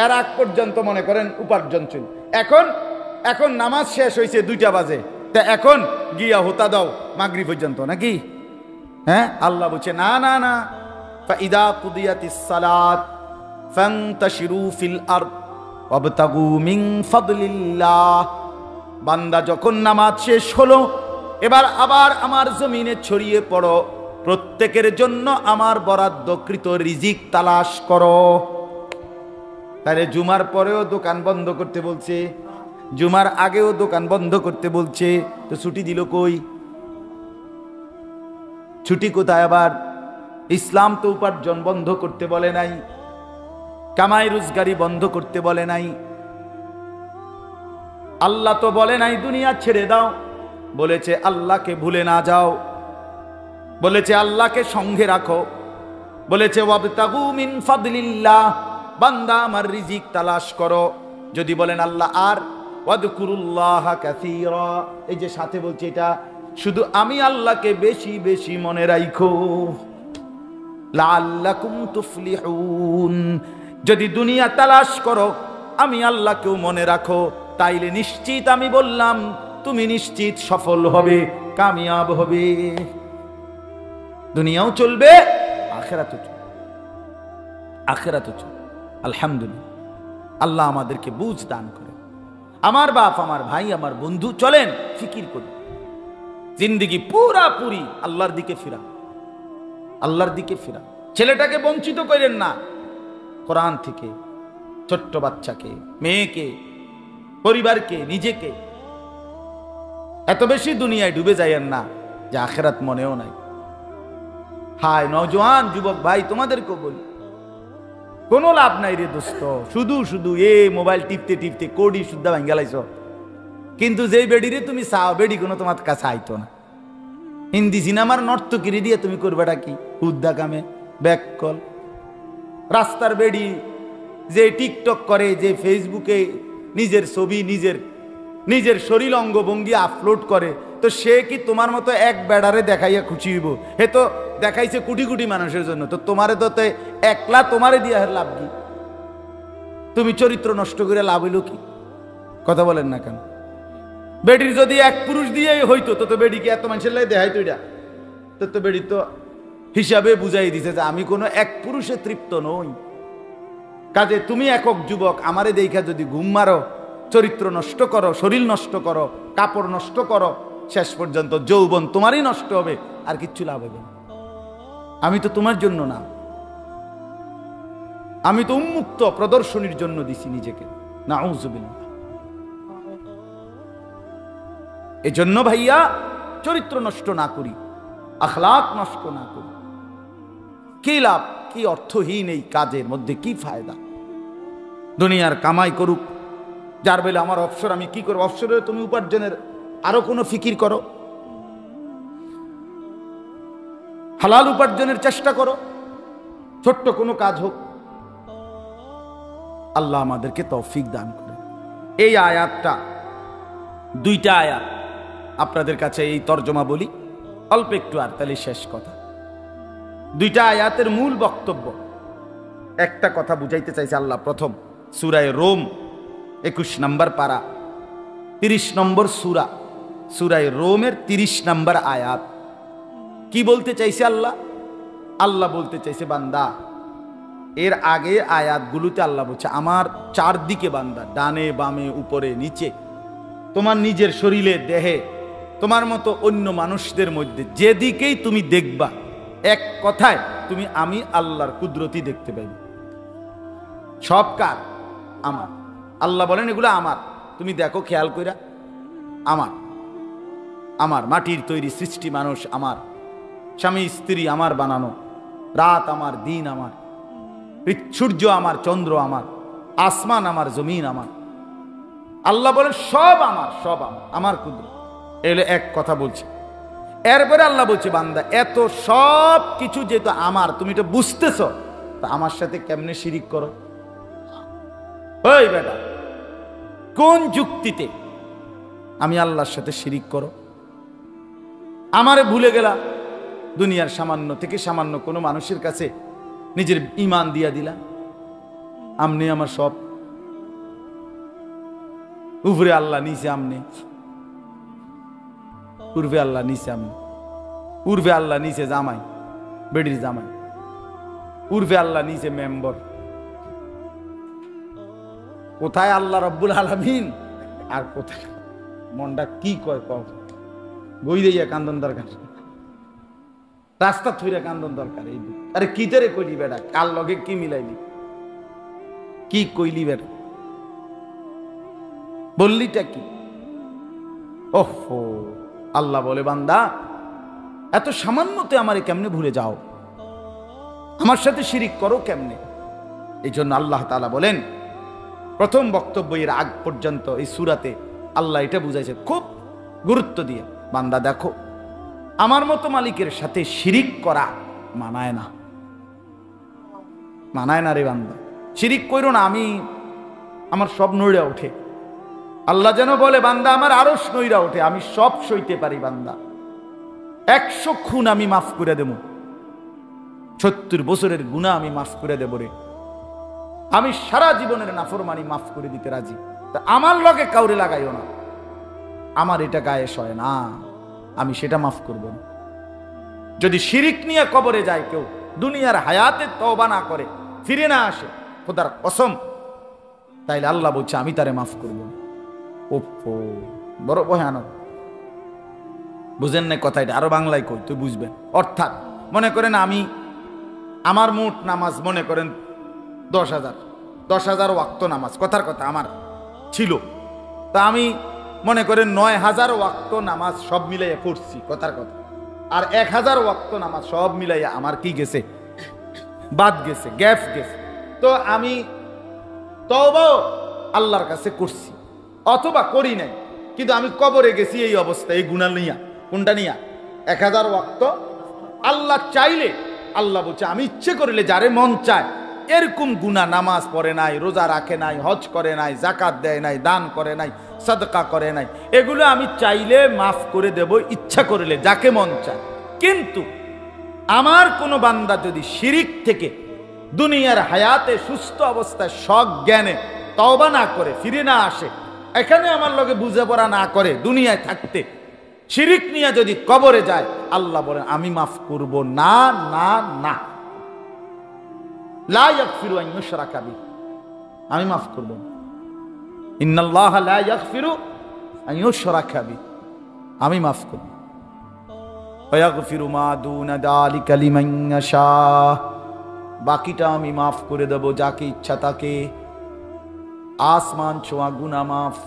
Speaker 1: এর আগ পর্যন্ত মনে করেন উপার্জন চল। এখন নামাজ শেষ হয়েছে 2টা বাজে, তা এখন গিয়া হোতা দাও মাগরিব পর্যন্ত নাকি? হ্যাঁ, আল্লাহ বলছে না না না, ফাইদা কুদিয়াতিস সালাত ফান্তাশিরু ফিল আরদ ওয়াবতাগু মিন ফাদলিল্লাহ। বান্দা যখন নামাজ শেষ হলো, এবার আবার আমার জমিনে ছড়িয়ে পড়ো, প্রত্যেকের জন্য আমার বরাদ্দকৃত রিজিক তালাশ করো। তাহলে জুমার পরেও দোকান বন্ধ করতে বলছে, জুমার আগেও দোকান বন্ধ করতে বলছে, তো ছুটি দিল কই? ছুটি কোথায় আবার? ইসলাম তো উপার্জন বন্ধ করতে বলে নাই, কামাই রোজগারি বন্ধ করতে বলে নাই। আল্লাহ তো বলে নাই দুনিয়া ছেড়ে দাও, বলেছে আল্লাহকে ভুলে না যাও, বলেছে আল্লাহকে সঙ্গে রাখো, বলেছে ওয়াবতাগু মিন ফাদলিল্লাহ, বান্দা আমার রিজিক তালাশ করো। যদি বলেন আল্লাহ আর ওয়াদকুরুল্লাহ কাসীরা, এই যে সাথে বলছে, এটা শুধু আমি আল্লাহকে বেশি বেশি মনে রাখো, লাআল্লাকুম তুফলিহুন। যদি দুনিয়া তালাশ করো, আমি আল্লাহকেও মনে রাখো, তাইলে নিশ্চিত আমি বললাম তুমি নিশ্চিত সফল হবে, কামিয়াব হবে। দুনিয়াও চলবে, আখিরাতও চলবে, আখিরাতও চলবে। আলহামদুলিল্লাহ, আল্লাহ আমাদেরকে বুঝ দান করে। আমার বাপ, আমার ভাই, আমার বন্ধু, চলেন ফিকির করি, জিন্দেগি পুরাপুরি আল্লাহর দিকে ফিরা, আল্লাহর দিকে ফিরা। ছেলেটাকে বঞ্চিত করেন না কোরআন থেকে, ছোট্ট বাচ্চাকে, মেয়েকে, পরিবারকে, নিজেকে। এত বেশি দুনিয়ায় ডুবে যাইয়েন না যে আখিরাত মনেও নাই। হায় নওজোয়ান যুবক ভাই, তোমাদেরকেও বলি, কোনো লাভ নাই রে দোস্ত, শুধু শুধু মোবাইল টিপতে টিপতে কোডি শুদ্ধা ভাঙ্গালাইছ। কিন্তু যেই বেডিরে তুমি চাও, বেডি কোনো তোমার কাছে আইতো না। হিন্দি সিনেমার নর্তকিরি দিয়ে তুমি করবেটা কি? উদ্দা কামে ব্যাক কল। রাস্তার বেডি যে টিকটক করে, যে ফেসবুকে নিজের ছবি, নিজের শরীর অঙ্গভঙ্গি আপলোড করে, তো সে কি তোমার মতো এক বেড়ারে দেখাইয়া খুশি হইব? হে তো দেখাইছে কোটি কোটি মানুষের জন্য, তো তোমারে তো একলা তোমারে দিয়া লাভ কি? তুমি চরিত্র নষ্ট করে লাভ হইল কি? কথা বলেন না কেন? বেডির যদি এক পুরুষ দিয়ে হইতো, তো বেডিকে এত মানুষের লাগে দেখাইতো? এটা তো বেডি তো হিসাবে বুঝাই দিছে যে আমি কোনো এক পুরুষে তৃপ্ত নই। কাজে তুমি একক যুবক, আমারে দেখা যদি ঘুম মারো, চরিত্র নষ্ট করো, শরীর নষ্ট করো, কাপড় নষ্ট করো, শেষ পর্যন্ত যৌবন তোমারই নষ্ট হবে, আর কিচ্ছু লাভ হবে না। আমি তো তোমার জন্য না, আমি তো উন্মুক্ত প্রদর্শনীর জন্য দিছি নিজেকে। নাউযুবিল্লাহ। এজন্য ভাইয়া, চরিত্র নষ্ট না করি, আখলাক নষ্ট না করি, কি লাভ, কি অর্থহীন এই কাজের মধ্যে কি ফায়দা? দুনিয়ার কামাই করুক, যার বেলা আমার অবসর, আমি কি করবো? অবসরে তুমি উপার্জনের আরো কোনো ফিকির করো, হালাল উপার্জনের চেষ্টা করো, ছোট্ট কোনো কাজ হোক। আল্লাহ আমাদেরকে তৌফিক দান করে। এই আয়াতটা, দুইটা আয়াত আপনাদের কাছে এই তর্জমা বলি অল্প একটু, আর তাহলে শেষ কথা। দুইটা আয়াতের মূল বক্তব্য, একটা কথা বুঝাইতে চাইছে আল্লাহ। প্রথম সূরায়ে রোম 21 নম্বর পারা 30 নম্বর সূরা, সূরায়ে রোমের 30 নম্বর আয়াত। কি বলতে চাইছে আল্লাহ? আল্লাহ বলতে চাইছে, বান্দা, এর আগে আয়াতগুলোতে আল্লাহ বলছে আমার চারদিকে বান্দা, ডানে বামে উপরে নিচে, তোমার নিজের শরীরে দেহে, তোমার মতো অন্য মানুষদের মধ্যে যেদিকেই তুমি দেখবা, এক কথায় তুমি আমি আল্লাহর কুদরতি দেখতে পাইবে। সব কার? আমার। আল্লাহ বলেন এগুলো আমার, তুমি দেখো খেয়াল কইরা, আমার, আমার মাটির তৈরি সৃষ্টি মানুষ আমার, স্বামী স্ত্রী আমার বানানো, রাত আমার, দিন আমার, সূর্য আমার, চন্দ্র আমার, আসমান আমার, জমিন আমার। আল্লাহ বলেন সব আমার, সব আমার, আমার কুদরত। এগুলো এক কথা বলছে। এরপরে আল্লাহ বলছে, বান্দা, এত সব কিছু যেহেতু আমার, তুমি এটা বুঝতেছ, তা আমার সাথে কেমনে শিরিক করো? ওই বেটা, কোন যুক্তিতে আমি আল্লাহর সাথে শিরিক করো? আমারে ভুলে গেলা, দুনিয়ার সামান্য থেকে সামান্য কোনো মানুষের কাছে নিজের ঈমান দিয়া দিলা, আমনে আমার সব, উপরে আল্লাহ, নিচে আমনে, পূর্বে আল্লাহ, নিচে আমনে, পূর্বে আল্লাহ, নিচে জামাই, বেডির জামাই, পূর্বে আল্লাহ, নিচে মেম্বার। কোথায় আল্লাহ রব্বুল আলামিন আর কোথায়? মনটা কি কয় কও? বই দিয়া কান্দন দরকার, রাস্তা থুইরা কান্দন দরকার। এই আরে কি তেরে কইলি বেটা, কার লগে কি মিলাইলি, কি কইলি বেটা, বললিটা কি? ওহো, আল্লাহ বলে, বান্দা, এত সামান্যতে আমারে কেমনে ভুলে যাও, আমার সাথে শিরিক করো কেমনে? এই জন্য আল্লাহ তাআলা বলেন, প্রথম বক্তব্য এর আগ পর্যন্ত এই সূরাতে আল্লাহ এটা বুঝাইছে খুব গুরুত্ব দিয়ে, বান্দা দেখো, আমার মতো মালিকের সাথে শিরিক করা মানায় না, মানায় না রে বান্দা। শিরিক কইরো না, আমি আমার সব নইড়া ওঠে। আল্লাহ যেন বলে, বান্দা, আমার আরশ নইড়া ওঠে, আমি সব সইতে পারি বান্দা। 100 খুন আমি মাফ করে দেব, 70 বছরের গুনাহ আমি মাফ করে দেব রে। আমি সারা জীবনের নাফরমানি মাফ করে দিতে রাজি। তা আমার লগে কাউরে লাগাইও না, আমার এটা গায়ে সয় না, আমি সেটা মাফ করব না। যদি শিরিক নিয়ে কবরে যায় কেউ, দুনিয়ার হায়াতে তওবা না করে, ফিরে না আসে, খোদার কসম, তাইলে আল্লাহ বলছে আমি তারে মাফ করব না। ওপো, বড় ভয়ানক। বুঝেন না কথা? এটা আরো বাংলায় কই, তুই বুঝবেন। অর্থাৎ মনে করেন আমি, আমার মোট নামাজ মনে করেন 10,000 ওয়াক্ত নামাজ, কথার কথা আমার ছিল, তা আমি মনে করেন 9,000 ওয়াক্ত নামাজ সব মিলাইয়া পড়ছি, কথার কথা। আর 1,000 ওয়াক্ত নামাজ সব মিলাইয়া আমার কি গেছে, বাদ গেছে, গ্যাপ গেছে। তো আমি তওবা আল্লাহর কাছে করছি, অথবা করি নাই, কিন্তু আমি কবরে গেছি এই অবস্থা, এই গুনাহ নিয়া। কোনটা নিয়া? 1,000 ওয়াক্ত। আল্লাহ চাইলে, আল্লাহ বলছে আমি ইচ্ছে করিলে যারে মন চায়, এরকম গুনাহ, নামাজ পড়ে নাই, রোজা রাখে নাই, হজ করে নাই, যাকাত দেয় নাই, দান করে নাই, সাদকা করে নাই, এগুলো আমি চাইলে মাফ করে দেব, ইচ্ছা করিলে, যাকে মন চায়। কিন্তু আমার কোনো বান্দা যদি শিরিক থেকে দুনিয়ার হায়াতে সুস্থ অবস্থায় সজ্ঞানে তওবা না করে, ফিরে না আসে, এখানে আমার লগে বুঝাপড়া না করে, দুনিয়ায় থাকতে শিরিক নিয়ে যদি কবরে যায়, আল্লাহ বলেন আমি মাফ করব না, না, না। লা ইয়াগফিরু আন ইউশরাকা বিহি, আমি মাফ করব না। ইন্নাল্লাহা লা ইয়াগফিরু আন ইউশরাকা বিহি, আমি মাফ করব। ওয়া ইয়াগফিরু মা দুনা যালিকা লিমান ইয়াশা, বাকিটা আমি মাফ করে দেব যাকে ইচ্ছা তাকে। আসমান ছোঁয়া গুনাহ মাফ,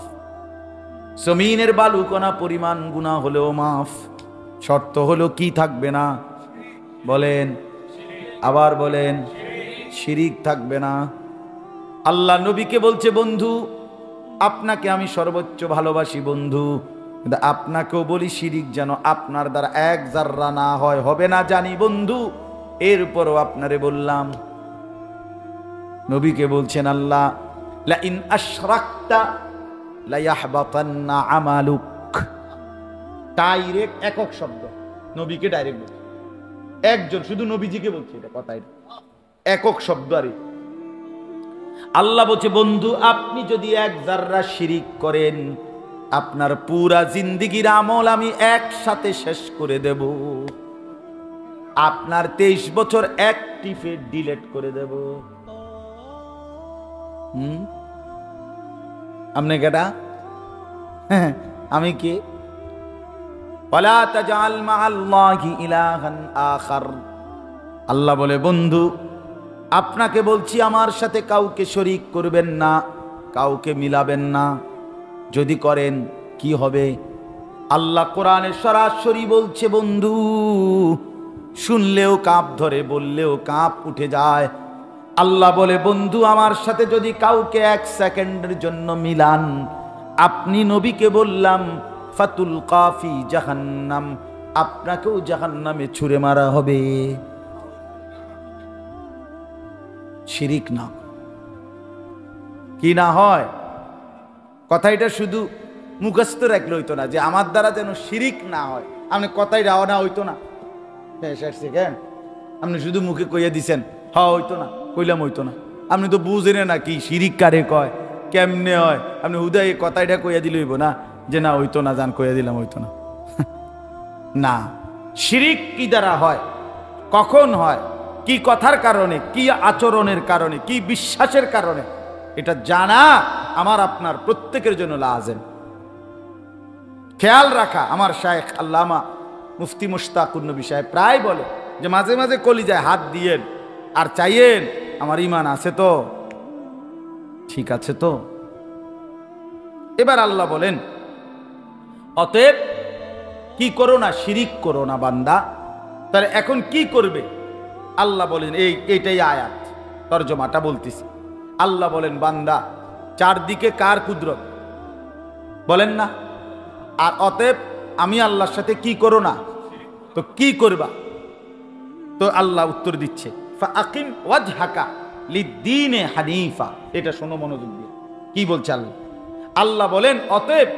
Speaker 1: জমিনের বালুকণা পরিমাণ গুনাহ হলেও মাফ। শর্ত হলো কি থাকবে না? বলেন, আবার বলেন, শিরিক থাকবে না। আল্লাহ নবীকে বলছে, বন্ধু আপনাকে আমি সর্বোচ্চ ভালোবাসি বন্ধু, কিন্তু আপনাকেও বলি শিরিক যেন আপনার দ্বারা এক জাররা না হয়, হবে না জানি বন্ধু, এরপরও আপনারে বললাম। নবীকে বলছেন আল্লাহ, লা ইন আশরাকতা লা ইয়াহবাতান্না আমালুক। ডাইরেক্ট একক শব্দ, নবীকে ডাইরেক্ট বলছে, একজন শুধু নবীজিকে বলছে এটা কথা, এটা একক শব্দ। আরে আল্লাহ বলছে, বন্ধু আপনি যদি এক জাররা শিরিক করেন, আপনার পুরা জিন্দেগির আমল আমি একসাথে শেষ করে দেব, আপনার 23 বছর এক টিপে ডিলিট করে দেব। আপনি কেটা? আমি কি? ওয়ালা তাজআল মা'আল্লাহি ইলাহান আখার। আল্লাহ বলে, বন্ধু আপনাকে বলছি আমার সাথে কাউকে শরীক করবেন না, কাউকে মিলাবেন না। যদি করেন কি হবে? আল্লাহ কোরআনে সরাসরি বলছে বন্ধু, শুনলেও কাঁপ ধরে, বললেও কাঁপ উঠে যায়। আল্লাহ বলে, বন্ধু আমার সাথে যদি কাউকে 1 সেকেন্ডের জন্য মিলান, আপনি নবীকে বললাম ফাতুল কাফি জাহান্নাম, আপনাকেও জাহান্নামে ছুঁড়ে মারা হবে। শিরিক না, কি না হয়? কথা এটা শুধু মুখস্থ রাখলে হইতো না যে আমার দ্বারা যেন শিরিক না হয়, আপনি কথাই রাও না হইতো না। কেন আপনি শুধু মুখে কইয়া দিছেন, হ্যাঁ হইতো না, কইলাম হইতো না। আপনি তো বুঝেন না কি শিরিক কারে কয়, কেমনে হয়। আপনি হুদাই কথাইটা কইয়া দিলে হইব না যে না হইতো না, জান কইয়া দিলাম হইতো না। না, শিরিক কি দ্বারা হয়, কখন হয়, কি কথার কারণে, কি আচরণের কারণে, কি বিশ্বাসের কারণে, এটা জানা আমার আপনার প্রত্যেকের জন্য লাজেম। খেয়াল রাখা। আমার শায়েখ আল্লামা মুফতি মুশতাকুর নবী সাহেব প্রায় বলে যে মাঝে মাঝে কলিজায় হাত দিয়েন আর চাইয়েন আমার ঈমান আছে তো, ঠিক আছে তো। এবার আল্লাহ বলেন, অতএব কি করো না, শিরিক করো না বান্দা। তাহলে এখন কি করবে? আল্লাহ বলেন, এইটাই আয়াত, তরজমাটা বলতেছি। আল্লাহ বলেন, বান্দা চারদিকে কার কুদরত বলেন না, আর অতএব আমি আল্লাহর সাথে কি করো না, তো কি করবা? তো আল্লাহ উত্তর দিচ্ছে, ফাআকিম ওয়াজহাকা লিদ্দীনে হানিফা। এটা শোনো মনোযোগ দিয়ে, কি বলছে আল্লাহ। আল্লাহ বলেন, অতএব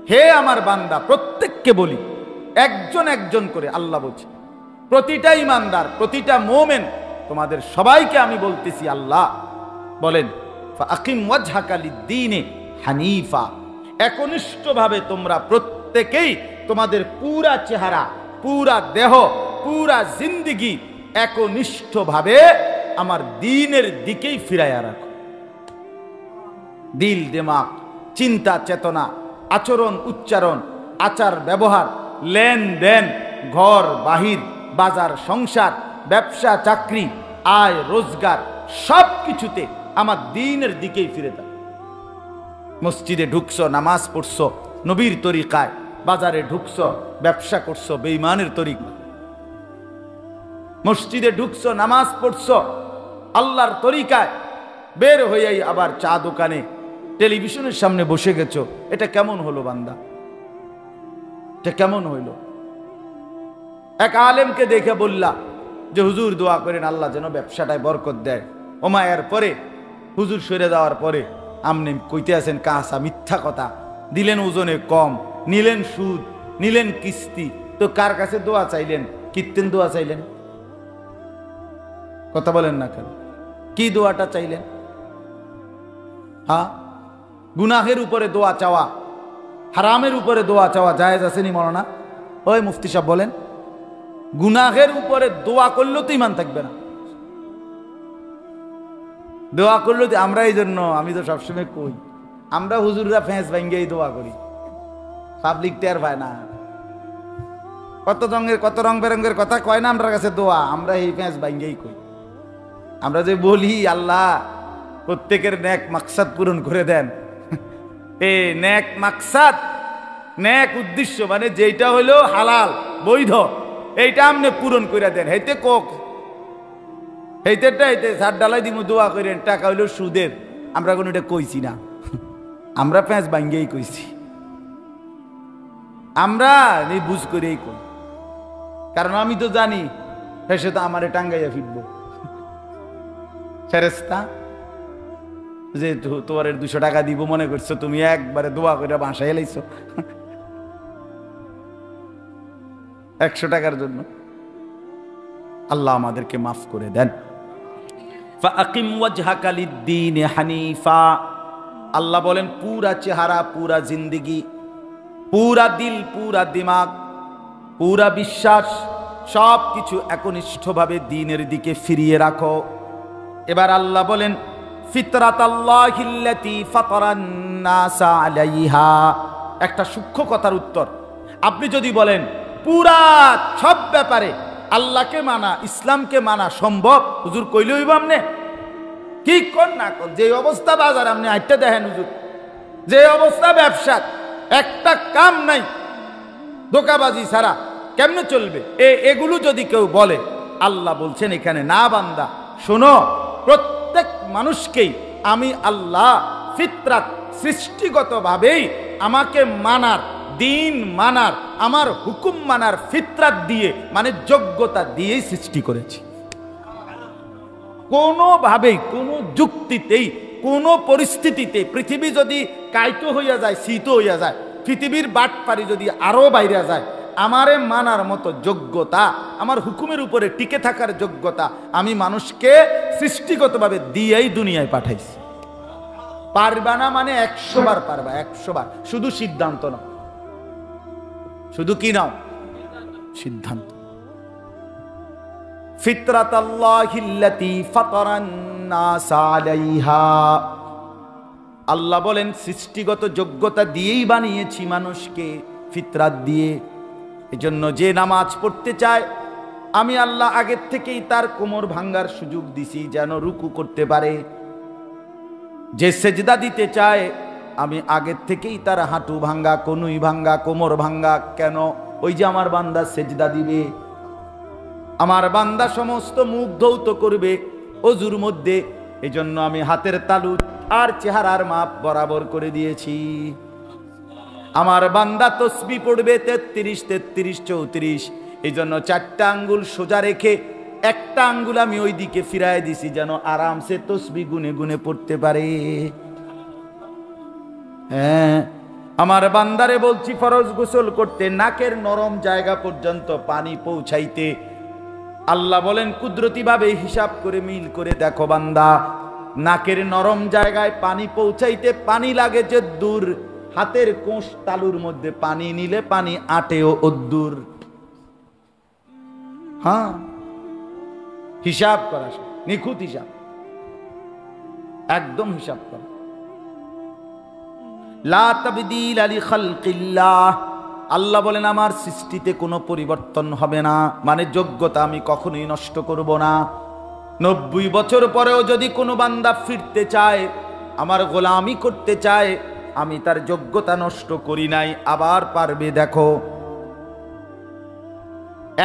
Speaker 1: হে আমার বান্দা, প্রত্যেককে বলি, একজন একজন করে আল্লাহ বলছে, প্রতিটা ইমানদার, প্রতিটা মোমেন, তোমাদের সবাইকে আমি বলতেছি, আল্লাহ বলেন ফাআকিম ওয়াজহাকা লিদ্দীনে হানিফা, একনিষ্ঠভাবে তোমরা প্রত্যেকেই তোমাদের পুরা চেহারা, পুরা দেহ, পুরা জিন্দেগি একনিষ্ঠভাবে আমার দ্বীনের দিকেই ফিরাইয়া রাখো। দিল, দিমাগ, চিন্তা, চেতনা, আচরণ, উচ্চারণ, আচার ব্যবহার, লেনদেন, ঘর বাহির, বাজার সংসার, ব্যবসা চাকরি, আয় রোজগার, সব কিছুতে আমার দ্বীনের দিকেই ফিরে দাও। মসজিদে ঢুকছো, নামাজ পড়ছো নবীর তরিকায়, বাজারে ঢুকছো, ব্যবসা করছো বেঈমানের তরিকা। মসজিদে ঢুকছো, নামাজ পড়ছো আল্লাহর তরিকায়, বের হইয়াই আবার চা দোকানে, টেলিভিশনের সামনে বসে গেছো। এটা কেমন হলো বান্দা? এটা কেমন হইল? এক আলেমকে দেখে বললা যে হুজুর দোয়া করেন আল্লাহ যেন ব্যবসাটায় বরকত দেয়। ওমায়ের পরে হুজুর সরে যাওয়ার পরে আপনি কইতে আছেন কাঁচা মিথ্যা কথা, দিলেন ওজনে কম, নিলেন সুদ, নিলেন কিস্তি, তো কার কাছে দোয়া চাইলেন? কীর্তেন দোয়া চাইলেন? কথা বলেন না কেন? কি দোয়াটা চাইলেন? হ্যাঁ, গুনাহের উপরে দোয়া চাওয়া, হারামের উপরে দোয়া চাওয়া জায়েজ আসেনি মৌলানা? ওই মুফতি সাহেব বলেন, গুনাহের উপরে দোয়া করলেও তো ইমান থাকবে না। দোয়া করলেও আমরা, এই জন্য আমি তো সবসময় কই, আমরা হুজুররা ফেঁস ভাঙ্গেই দোয়া করি, পাবলিক টের পায় না। কত রং বেরঙ্গের কথা কয় না আমরা কাছে দোয়া, আমরা এই ফেঁস ভাঙ্গেই কই। আমরা যে বলি আল্লাহ প্রত্যেকের নেক মাকসাদ পূরণ করে দেন, এ নেক মাকসাদ নেক উদ্দেশ্য মানে যেটা হলো হালাল বৈধ, এইটা আপনি পূরণ করে দেন। হেতে কোক হেতে সার ডালাই দিব দোয়া করেন, টাকা হইলো সুদের। আমরা কোনো এটা কইছি না, আমরা প্যাঁচ ভাঙ্গেই কইছি, আমরা বুঝ করেই কই। কারণ আমি তো জানি সে তো আমারে টাঙ্গাইয়া ফিরবো ফেরেস্তা, যে তোমার 200 টাকা দিব মনে করছো, তুমি একবারে দোয়া করে বাসায় এলাইছো 100 টাকার জন্য। আল্লাহ আমাদেরকে মাফ করে দেন। ফাআকিম ওয়াজহাকা লিদ-দীন হানিফা, আল্লাহ বলেন পুরা চেহারা, পুরা জিন্দেগি, পুরা দিল, পুরা দিমাগ, পুরা বিশ্বাস সবকিছু একনিষ্ঠভাবে দ্বীনের দিকে ফিরিয়ে রাখো। এবার আল্লাহ বলেন ফিতরাতাল্লাহিল্লাতী ফাতারান নাসা আলাইহা। একটা সূক্ষ্ম কথার উত্তর, আপনি যদি বলেন পুরা সব ব্যাপারে আল্লাহকে মানা, ইসলামকে মানা সম্ভব, হুজুর কইলে হইব আমনে কি কোন না কোন, যে অবস্থা বাজার আপনি আইটা দেখেন হুজুর, যে অবস্থা ব্যবসা, একটা কাম নাই ধোকাবাজি ছাড়া কেমনে চলবে? এগুলো যদি কেউ বলে, আল্লাহ বলছেন এখানে, না বান্দা শোনো, প্রত্যেক মানুষকেই আমি আল্লাহ ফিতরাত সৃষ্টিগতভাবেই আমাকে মানার, দিন মানার, আমার হুকুম মানার ফিতরাত দিয়ে মানে যোগ্যতা দিয়েই সৃষ্টি করেছি। কোনোভাবেই, কোনো যুক্তিতেই, কোনো পরিস্থিতিতে পৃথিবী যদি কাইতো হইয়া যায়, শীত হইয়া যায়, পৃথিবীর বাটপারি যদি আরো বাইরে যায়, আমারে মানার মতো যোগ্যতা, আমার হুকুমের উপরে টিকে থাকার যোগ্যতা আমি মানুষকে সৃষ্টিগতভাবে দিয়েই দুনিয়ায় পাঠাইছি। পারবা না মানে 100 বার পারবা, 100 বার। শুধু সিদ্ধান্ত নাও, শুধু কি নাও? সিদ্ধান্ত। ফিতরাতাল্লাহিল্লাতী ফাতারান নাসা আলাইহা, আল্লাহ বলেন সৃষ্টিগত যোগ্যতা দিয়েই বানিয়েছি মানুষকে, ফিতরাত দিয়ে। এজন্য যে নামাজ পড়তে চায় আমি আল্লাহ আগের থেকেই তার কোমর ভাঙ্গার সুযোগ দিছি যেন রুকু করতে পারে। যে সেজদা দিতে চায় আমি আগের থেকেই তার হাঁটু ভাঙ্গা, কনুই ভাঙ্গা, কোমর ভাঙ্গা। কেন? ওই যে আমার বান্দা সেজদা দিবে, আমার বান্দা সমস্ত মুখ ধৌত করবে অজুর মধ্যে, এজন্য আমি হাতের তালু আর চেহারার মাপ বরাবর করে দিয়েছি। আমার বান্দা তসবিহ পড়বে 33 33 34, এই জন্য 4টা আঙ্গুল সোজা রেখে একটা আঙ্গুল আমি ওই দিকে ফিরায় দিছি যেন আরামসে তসবিহ গুনে গুনে পড়তে পারে। হ্যাঁ, আমার বান্দারে বলছি ফরজ গোসল করতে নাকের নরম জায়গা পর্যন্ত পানি পৌঁছাইতে। আল্লাহ বলেন কুদরতি ভাবে হিসাব করে মিল করে দেখো বান্দা, নাকের নরম জায়গায় পানি পৌঁছাইতে পানি লাগে যে দূর, হাতের কোষ তালুর মধ্যে পানি নিলে পানি আটেও অদ্দূর। হ্যাঁ, হিসাব করা, নিখুঁত হিসাব, একদম হিসাব করা। লা তাবদীল লিখালকিল্লাহ, আল্লাহ বলেন আমার সৃষ্টিতে কোনো পরিবর্তন হবে না, মানে যোগ্যতা আমি কখনোই নষ্ট করব না। 90 বছর পরেও যদি কোনো বান্দা ফিরতে চায়, আমার গোলামি করতে চায়, আমি তার যোগ্যতা নষ্ট করি নাই, আবার পারবে। দেখো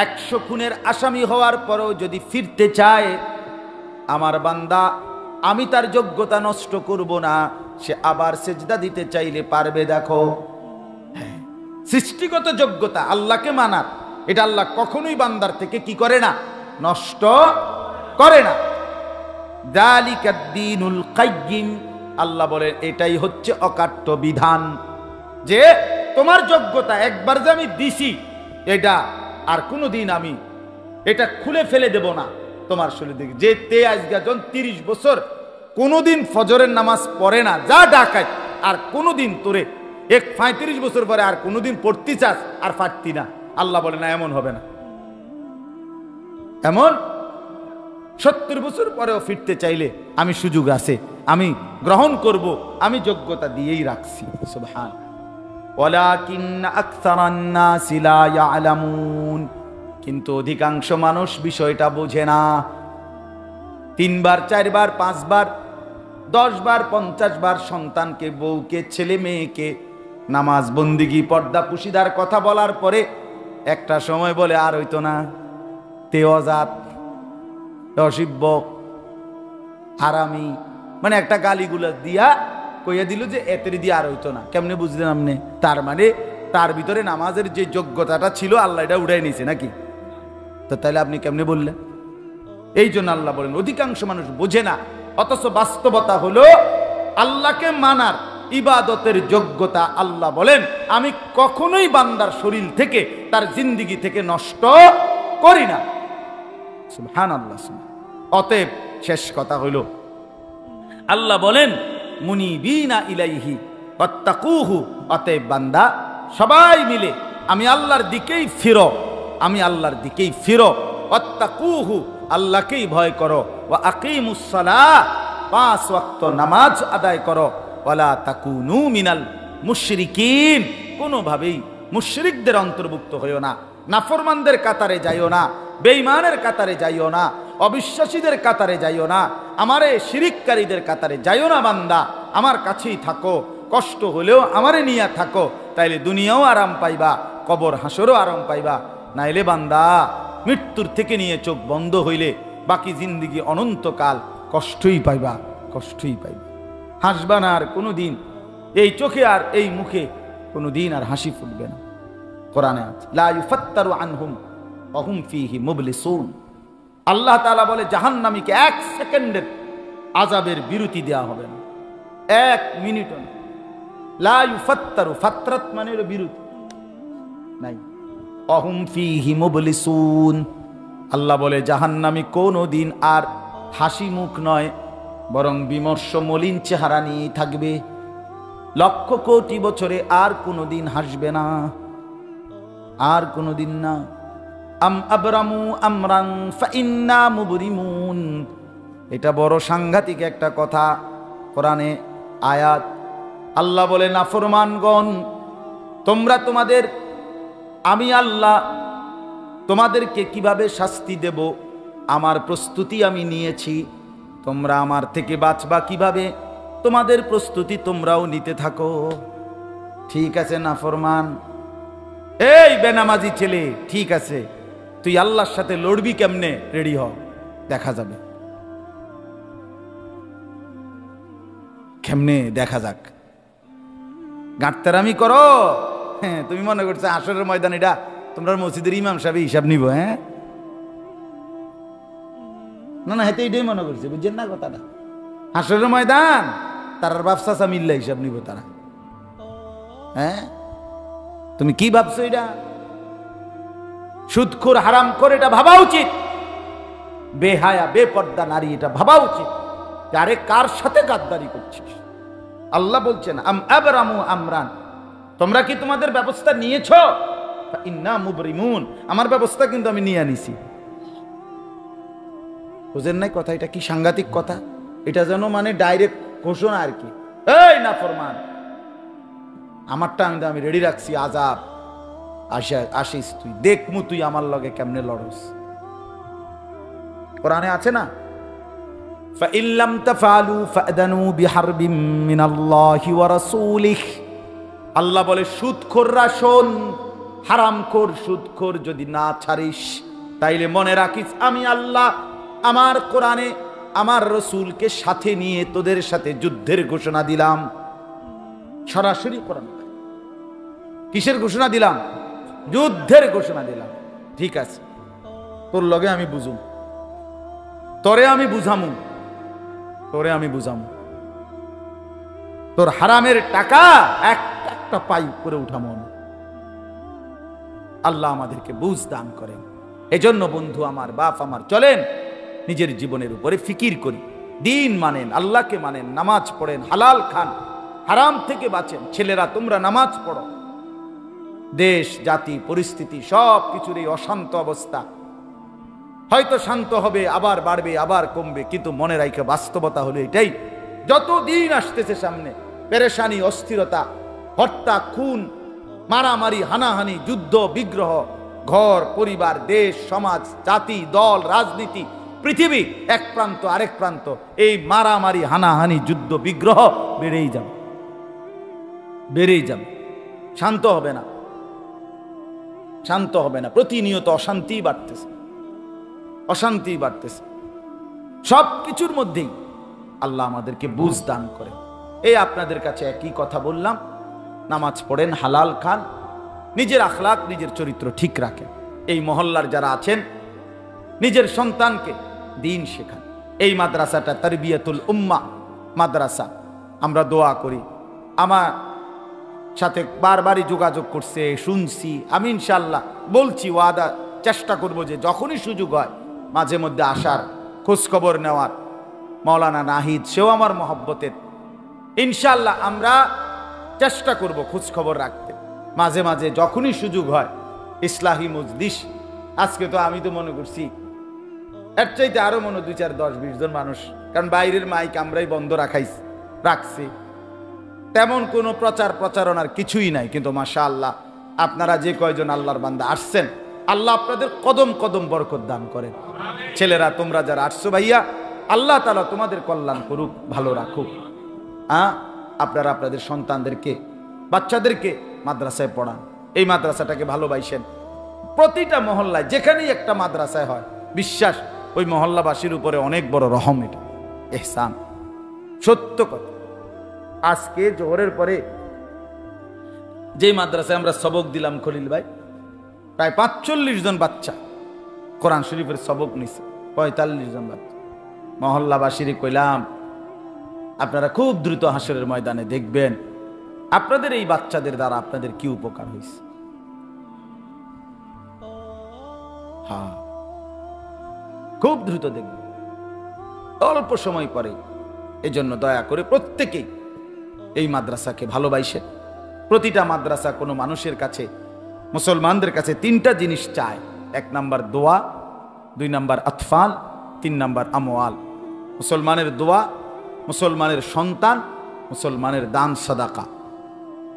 Speaker 1: 100 খুনের আসামি হওয়ার পরেও যদি ফিরতে চায় আমার বান্দা, আমি তার যোগ্যতা নষ্ট করব না, সে আবার সেজদা দিতে চাইলে পারবে। দেখো সৃষ্টিগত যোগ্যতা আল্লাহকে মানার, এটা আল্লাহ কখনোই বান্দার থেকে কি করে না? নষ্ট করে না। যালিকাদ দীনুল কাইয়্যিম, আল্লাহ বলেন এটাই হচ্ছে অকাট্য বিধান, যে তোমার যোগ্যতা একবার যে আমি দিছি এটা আর কোনোদিন আমি এটা খুলে ফেলে দেব না তোমার শরীর থেকে। যে তে আজকে 30 বছর কোনোদিন ফজরের নামাজ পড়ে না, যা ডাকায়, আর কোনোদিন তোরে 35 বছর পরে আর কোনোদিন পড়তে চাস আর পারতি না, আল্লাহ বলে না এমন হবে না। এমন 70 বছর পরেও ফিরতে চাইলে আমি সুযোগ আছে, আমি গ্রহণ করব, আমি যোগ্যতা দিয়েই রাখছি। সুবহান। ওয়ালাকিন আকসারান নাসি লা ইয়ালামুন, কিন্তু অধিকাংশ মানুষ বিষয়টা বোঝে না। 3 বার 4 বার 5 বার 10 বার 50 বার সন্তানকে, বউকে, ছেলে মেয়েকে নামাজ বন্দিগি পর্দা পুশিদার কথা বলার পরে একটা সময় বলে আর হইতো না, তেওয়াজাত, অসিব্য, হারামি, মানে একটা গালিগুলো দিয়া কইয়া দিল যে এতের দিয়ে আর হইতো না। কেমনে বুঝলেন আপনি? তার মানে তার ভিতরে নামাজের যে যোগ্যতাটা ছিল আল্লাহ এটা উড়াই নিছে নাকি? তো তাহলে আপনি কেমনে বললেন? এই জন্য আল্লাহ বলেন অধিকাংশ মানুষ বোঝে না, অথচ বাস্তবতা হলো আল্লাহকে মানার ইবাদতের যোগ্যতা আল্লাহ বলেন আমি কখনোই বান্দার শরীর থেকে তার জিন্দিগি থেকে নষ্ট করি না। সুবহানাল্লাহ। অতএব শেষ কথা হলো আল্লাহ বলেন মুনিবিনা ইলাইহি ওয়াত্তাকুহু, অতএব বান্দা সবাই মিলে আমি আল্লাহর দিকেই ফিরো, আমি আল্লাহর দিকেই ফিরো। ওয়াত্তাকুহু, আল্লাহকেই ভয় করো। ওয়া আকিমুস সালাহ, 5 ওয়াক্ত নামাজ আদায় করো। ওয়ালা তাকুনু মিনাল মুশরিকিন, কোনোভাবেই মুশরিকদের অন্তর্ভুক্ত হইও না, নাফরমানদের কাতারে যাইও না, বেঈমানের কাতারে যাইও না, অবিশ্বাসীদের কাতারে যাইও না, আমারে শিরিককারীদের কাতারে যাইও না। বান্দা আমার কাছেই থাকো, কষ্ট হলেও আমারে নিয়ে থাকো, তাইলে দুনিয়াও আরাম পাইবা, কবর হাসরও আরাম পাইবা। নাইলে বান্দা মৃত্যুর থেকে নিয়ে চোখ বন্ধ হইলে বাকি জিন্দিগি অনন্তকাল কষ্টই পাইবা, কষ্টই পাইবা। হাসবা না আর কোনোদিন, এই চোখে আর এই মুখে কোনোদিন আর হাসি ফুটবে না। কোরআনে আছে লা ইউফাত্তারু আনহুম ওয়া হুম ফীহি মুবলিসুন। আল্লাহ তাআলা বলে জাহান্নামীকে 1 সেকেন্ডের আযাবের বিরতি দেয়া হবে না, 1 মিনিটও না। লা ইউফাত্তারু, ফাতরাত মানে হলো বিরতি নাই। ওয়া হুম ফীহি মুবলিসুন, আল্লাহ বলে জাহান্নামী কোনোদিন আর হাসি মুখ নয়, বরং বিমর্ষ মলিন চেহারা নিয়ে থাকবে। লক্ষ কোটি বছরে আর কোনোদিন হাসবে না, আর কোনোদিন না। আম আবরামু আমরান ফাইন্না মুবরিমুন, এটা বড় সাংঘাতিক একটা কথা, কোরআনে আয়াত। আল্লাহ বলে নাফরমানগণ তোমরা তোমাদের, আমি আল্লাহ তোমাদেরকে কিভাবে শাস্তি দেব আমার প্রস্তুতি আমি নিয়েছি, তোমরা আমার থেকে বাঁচবা কিভাবে তোমাদের প্রস্তুতি তোমরাও নিতে থাকো। ঠিক আছে নাফরমান, এই বেনামাজি ছেলে, ঠিক আছে তুই আল্লাহর সাথে লড়বি কেমনে, রেডি হ, দেখা যাবে কেমনে, দেখা যাক। গাঁটতারামি করো, হ্যাঁ তুমি মনে করছো আসরের ময়দান এটা তোমরা মসজিদের ইমাম সাহেব হিসাব নিব? হ্যাঁ না না, হেতে এটাই মনে করছে, বুঝছেন না কথাটা? হাসরের ময়দান তার ব্যবসা মিল্লা হিসাব নিব তারা। হ্যাঁ তুমি কি ভাবছো? এটা সুদখোর হারামখোর, এটা ভাবা উচিত। বেহায়া বেপর্দা নারী, এটা ভাবা উচিত যে আরে কার সাথে গাদ্দারি করছিস। আল্লাহ বলছেন আম আবরামু আমরান, তোমরা কি তোমাদের ব্যবস্থা নিয়েছো? ইন্না মুবরিমুন, আমার ব্যবস্থা কিন্তু আমি নিয়ে আনিছি। বুঝেন নাই কথা? এটা কি সাংঘাতিক কথা! এটা যেন মানে ডাইরেক্ট ঘোষণা আর কি, এই নাফরমান আমারটা আমি রেডি রাখছি, আযাব আসিস তুই, দেখমু তুই আমার লগে কেমনে লড়স। কোরআনে আছে না ফাইন লাম তাফআলু ফাদানু বিহারবিম মিনাল্লাহি ওয়া রাসূলিহি। আল্লাহ বলে সুদখোররা শোন, হারামখোর সুদখোর যদি না ছাড়িস তাইলে মনে রাখিস আমি আল্লাহ আমার কোরআনে আমার রসুলকে সাথে নিয়ে তোদের সাথে যুদ্ধের ঘোষণা দিলাম। সরাসরি কোরআন, কিসের ঘোষণা দিলাম? যুদ্ধের ঘোষণা দিলাম। ঠিক আছে, তোর লগে আমি বুঝুম, তোরে আমি বুঝামু, তোরে আমি বুঝামু, তোর হারামের টাকা একটা পাই করে উঠামো আমি। আল্লাহ আমাদেরকে বুঝ দান করেন। এজন্য বন্ধু আমার, বাপ আমার, চলেন নিজের জীবনের উপরে ফিকির করি, দিন মানেন, আল্লাহকে মানেন, নামাজ পড়েন, হালাল খান, হারাম থেকে বাঁচেন। ছেলেরা তোমরা নামাজ পড়ো। দেশ জাতি পরিস্থিতি সব কিছুর এই অশান্ত অবস্থা হয়তো শান্ত হবে, আবার বাড়বে, আবার কমবে, কিন্তু মনে রাখে বাস্তবতা হলো এটাই, যত দিন আসতেছে সামনে পেরেশানি, অস্থিরতা, হত্যা, খুন, মারামারি, হানাহানি, যুদ্ধ বিগ্রহ, ঘর পরিবার, দেশ সমাজ, জাতি দল, রাজনীতি, পৃথিবী এক প্রান্ত আরেক প্রান্ত, এই মারামারি, হানাহানি, যুদ্ধ বিগ্রহ বেড়েই যাবে, বেড়েই যাবে। শান্ত হবে না, শান্ত হবে না। প্রতিনিয়ত অশান্তি বাড়তেছে, অশান্তি বাড়তেছে। সব কিছুর মধ্যেই আল্লাহ আমাদেরকে বুঝ দান করে। এই আপনাদের কাছে একই কথা বললাম, নামাজ পড়েন, হালাল খান, নিজের আখলাক নিজের চরিত্র ঠিক রাখেন। এই মহল্লার যারা আছেন নিজের সন্তানকে দিন শেখান। এই মাদ্রাসাটা তারবিয়াতুল উম্মা মাদ্রাসা। আমরা দোয়া করি, আমার সাথে বারবারই যোগাযোগ করছে, শুনছি। আমি ইনশাআল্লাহ বলছি, ওয়াদা চেষ্টা করব যে যখনই সুযোগ হয় মাঝে মধ্যে আসার, খোঁজখবর নেওয়ার। মাওলানা নাহিদ সেও আমার মহব্বতের, ইনশাআল্লাহ আমরা চেষ্টা করব খোঁজখবর রাখতে মাঝে মাঝে যখনই সুযোগ হয়। ইসলাহি মজলিস, আজকে তো আমি তো মনে করছি এর চাইতে আরো মনে 2, 4, 10, 20 জন মানুষ, কারণ বাইরের মাইক আমরাই বন্ধ রাখছি। তেমন কোনো প্রচারণার কিছুই নাই, কিন্তু মাশাআল্লাহ আপনারা যে কয়জন আল্লাহর বান্দা আসছেন, আল্লাহ আপনাদের কদম কদম বরকত দান করেন। ছেলেরা তোমরা যারা আসছো ভাইয়া, আল্লাহ তাআলা তোমাদের কল্যাণ করুক, ভালো রাখুক। আপনারা আপনাদের সন্তানদেরকে, বাচ্চাদেরকে মাদ্রাসায় পড়ান, এই মাদ্রাসাটাকে ভালোবাসেন। প্রতিটা মহল্লায় যেখানেই একটা মাদ্রাসায় হয়, বিশ্বাস ওই মহল্লাবাসীর উপরে অনেক বড় রহম, এটা ইহসান, সত্য কথা। আজকে জোহরের পরে যে মাদ্রাসায় আমরা সবক দিলাম খলিল ভাই, প্রায় 45 জন বাচ্চা কোরআন শরীফের সবক নিছে। 45 জন বাচ্চা। মহল্লাবাসীর কইলাম, আপনারা খুব দ্রুত হাসরের ময়দানে দেখবেন আপনাদের এই বাচ্চাদের দ্বারা আপনাদের কি উপকার হয়েছে। হ্যাঁ, খুব দ্রুত দেখবেন, অল্প সময় পরে। এজন্য দয়া করে প্রত্যেকেই এই মাদ্রাসাকে ভালোবাসে। প্রতিটা মাদ্রাসা কোনো মানুষের কাছে, মুসলমানদের কাছে 3টা জিনিস চায়। 1 নাম্বার দোয়া, 2 নাম্বার আতফাল, 3 নাম্বার আমওয়াল। মুসলমানের দোয়া, মুসলমানের সন্তান, মুসলমানের দান সাদাকা,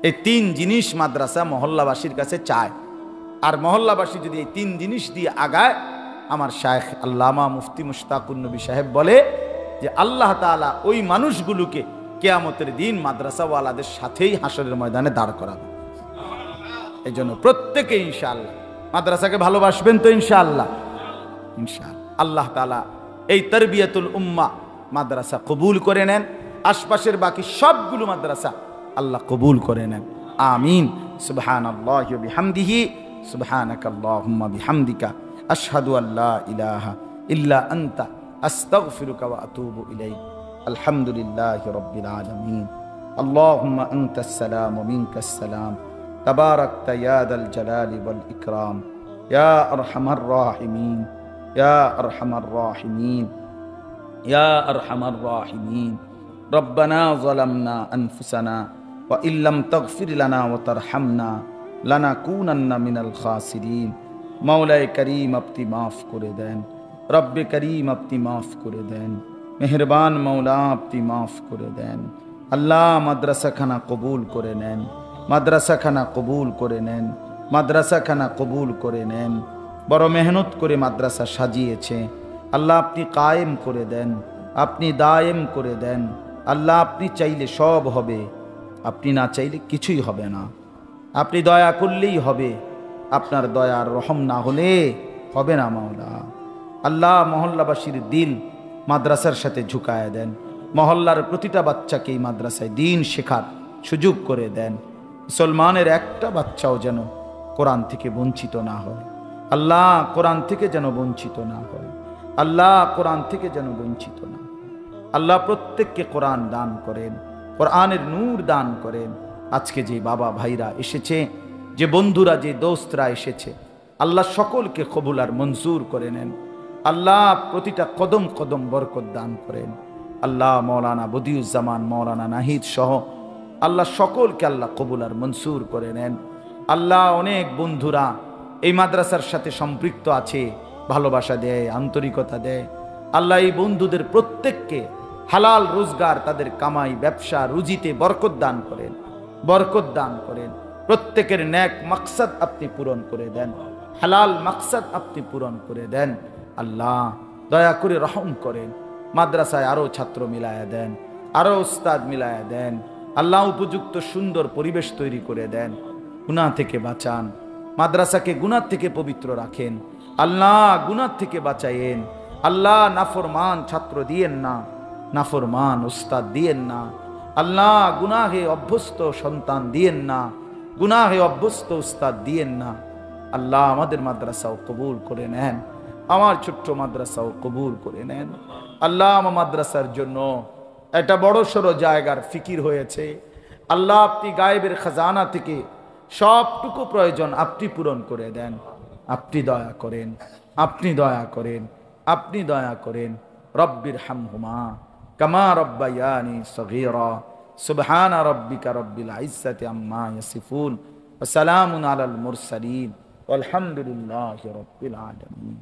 Speaker 1: এই 3 জিনিস মাদ্রাসা মহল্লাবাসীর কাছে চায়। আর মহল্লাবাসী যদি এই 3 জিনিস দিয়ে আগায়, আমার শায়েখ আল্লামা মুফতি মুশতাকুন নবী সাহেব বলে যে আল্লাহ তাআলা ওই মানুষগুলোকে কিয়ামতের দিন মাদ্রাসাওয়ালাদের সাথেই হাসরের ময়দানে দাঁড় করাবে। এই জন্য প্রত্যেকে ইনশাআল্লাহ মাদ্রাসাকে ভালোবাসবেন তো ইনশাআল্লাহ। ইনশাআল্লাহ আল্লাহ তাআলা এই তারবিয়াতুল উম্মাহ মাদ্রাসা কবুল করে নেন। আশপাশের বাকি সবগুলো মাদ্রাসা আল্লাহ কবুল করে নেন, আমিন। সুবহানাল্লাহি ওয়া বিহামদিহি, সুবহানাকাল্লাহুম্মা বিহামদিকা, আশহাদু আল্লা ইলাহা ইল্লা আনতা, আস্তাগফিরুকা ওয়া আতুবু ইলাইক। আলহামদুলিল্লাহি রাব্বিল আলামিন। আল্লাহুম্মা আনতাস সালাম ওয়া মিনকাস সালাম, তাবারাকতা ইয়া যাল জালালি ওয়াল ইকরাম, ইয়া আরহামার রাহিমিন, ইয়া আরহামার রাহিমিন, ইয়া আরহামার রাহিমিন। রব্বানা যালামনা আনফুসানা ওয়া ইল্লাম তাগফির লানা ওয়া তারহামনা লানাকুনান্না মিনাল খাসিরিন। মাওলায়ে করিম আপনি মাফ করে দেন, রব্বে করিম আপনি মাফ করে দেন, মেহেরবান মৌলা আপনি মাফ করে দেন। আল্লাহ মাদ্রাসাখানা কবুল করে নেন, মাদ্রাসাখানা কবুল করে নেন, মাদ্রাসাখানা কবুল করে নেন। বড় মেহনত করে মাদ্রাসা সাজিয়েছে, আল্লাহ আপনি কায়েম করে দেন, আপনি দায়েম করে দেন। আল্লাহ আপনি চাইলে সব হবে, আপনি না চাইলে কিছুই হবে না। আপনি দয়া করলেই হবে, আপনার দয়ার রহম না হলে হবে না মাওলা। আল্লাহ মহল্লাবাসীর দিল মাদ্রাসার সাথে ঝুঁকায় দেন, মহল্লার প্রতিটা বাচ্চাকে এই মাদ্রাসায় দিন শেখার সুযোগ করে দেন। মুসলমানের একটা বাচ্চাও যেন কোরআন থেকে বঞ্চিত না হয়। আল্লাহ কোরআন থেকে যেন বঞ্চিত না হয়, আল্লাহ কোরআন থেকে যেন বঞ্চিত না। আল্লাহ প্রত্যেককে কোরআন দান করেন, কোরআনের নূর দান করেন। আজকে যে বাবা ভাইরা এসেছে, যে বন্ধুরা, যে দোস্তরা এসেছে, আল্লাহ সকলকে কবুল আর মঞ্জুর করে নেন। আল্লাহ প্রতিটা কদম কদম বরকত দান করেন। আল্লাহ মৌলানা বদিউজ্জামান, মৌলানা নাহিদ সহ আল্লাহ সকলকে আল্লাহ কবুল আর মঞ্জুর করে নেন। আল্লাহ অনেক বন্ধুরা এই মাদ্রাসার সাথে সম্পৃক্ত আছে, ভালোবাসা দেয়, আন্তরিকতা দেয়। আল্লাহ এই বন্ধুদের প্রত্যেককে হালাল রোজগার, তাদের কামাই ব্যবসা রুজিতে বরকত দান করেন, বরকত দান করেন। প্রত্যেকের নেক মাকসাদ আপনি পূরণ করে দেন, হালাল মাকসাদ আপনি পূরণ করে দেন। আল্লাহ দয়া করে রহম করেন, মাদ্রাসায় আরো ছাত্র মিলায়া দেন, আরো উস্তাদ মিলায়া দেন। আল্লাহ উপযুক্ত সুন্দর পরিবেশ তৈরি করে দেন। গুনাহ থেকে বাঁচান, মাদ্রাসাকে গুনাহ থেকে পবিত্র রাখেন। আল্লাহ গুনাহ থেকে বাঁচায়েন। আল্লাহ নাফরমান ছাত্র দিয়েন না, নাফরমান উস্তাদ দিয়েন না। আল্লাহ গুনাহে অভ্যস্ত সন্তান দিয়েন না, গুনাহে অভ্যস্ত উস্তাদ দিয়েন না। আল্লাহ আমাদের মাদ্রাসাও কবুল করে নেন, আমার ছোট্ট মাদ্রাসাও কবুল করে নেন। আল্লাহ আমার মাদ্রাসার জন্য একটা বড় সড়ো জায়গার ফিকির হয়েছে। আল্লাহ আপনি গায়েবের খাজানা থেকে সবটুকু প্রয়োজন আপনি পূরণ করে দেন। আপনি দয়া করেন, আপনি দয়া করেন, আপনি দয়া করেন। রব্বির হামহুমা কামা রব্বায়ানি সগীরা। সুবহানা রব্বিকা রব্বিল ইজ্জাতি আম্মা ইয়াসিফুন ওয়া সালামুন আলাল মুরসালিন ওয়ালহামদুলিল্লাহি রাব্বিল আলামিন।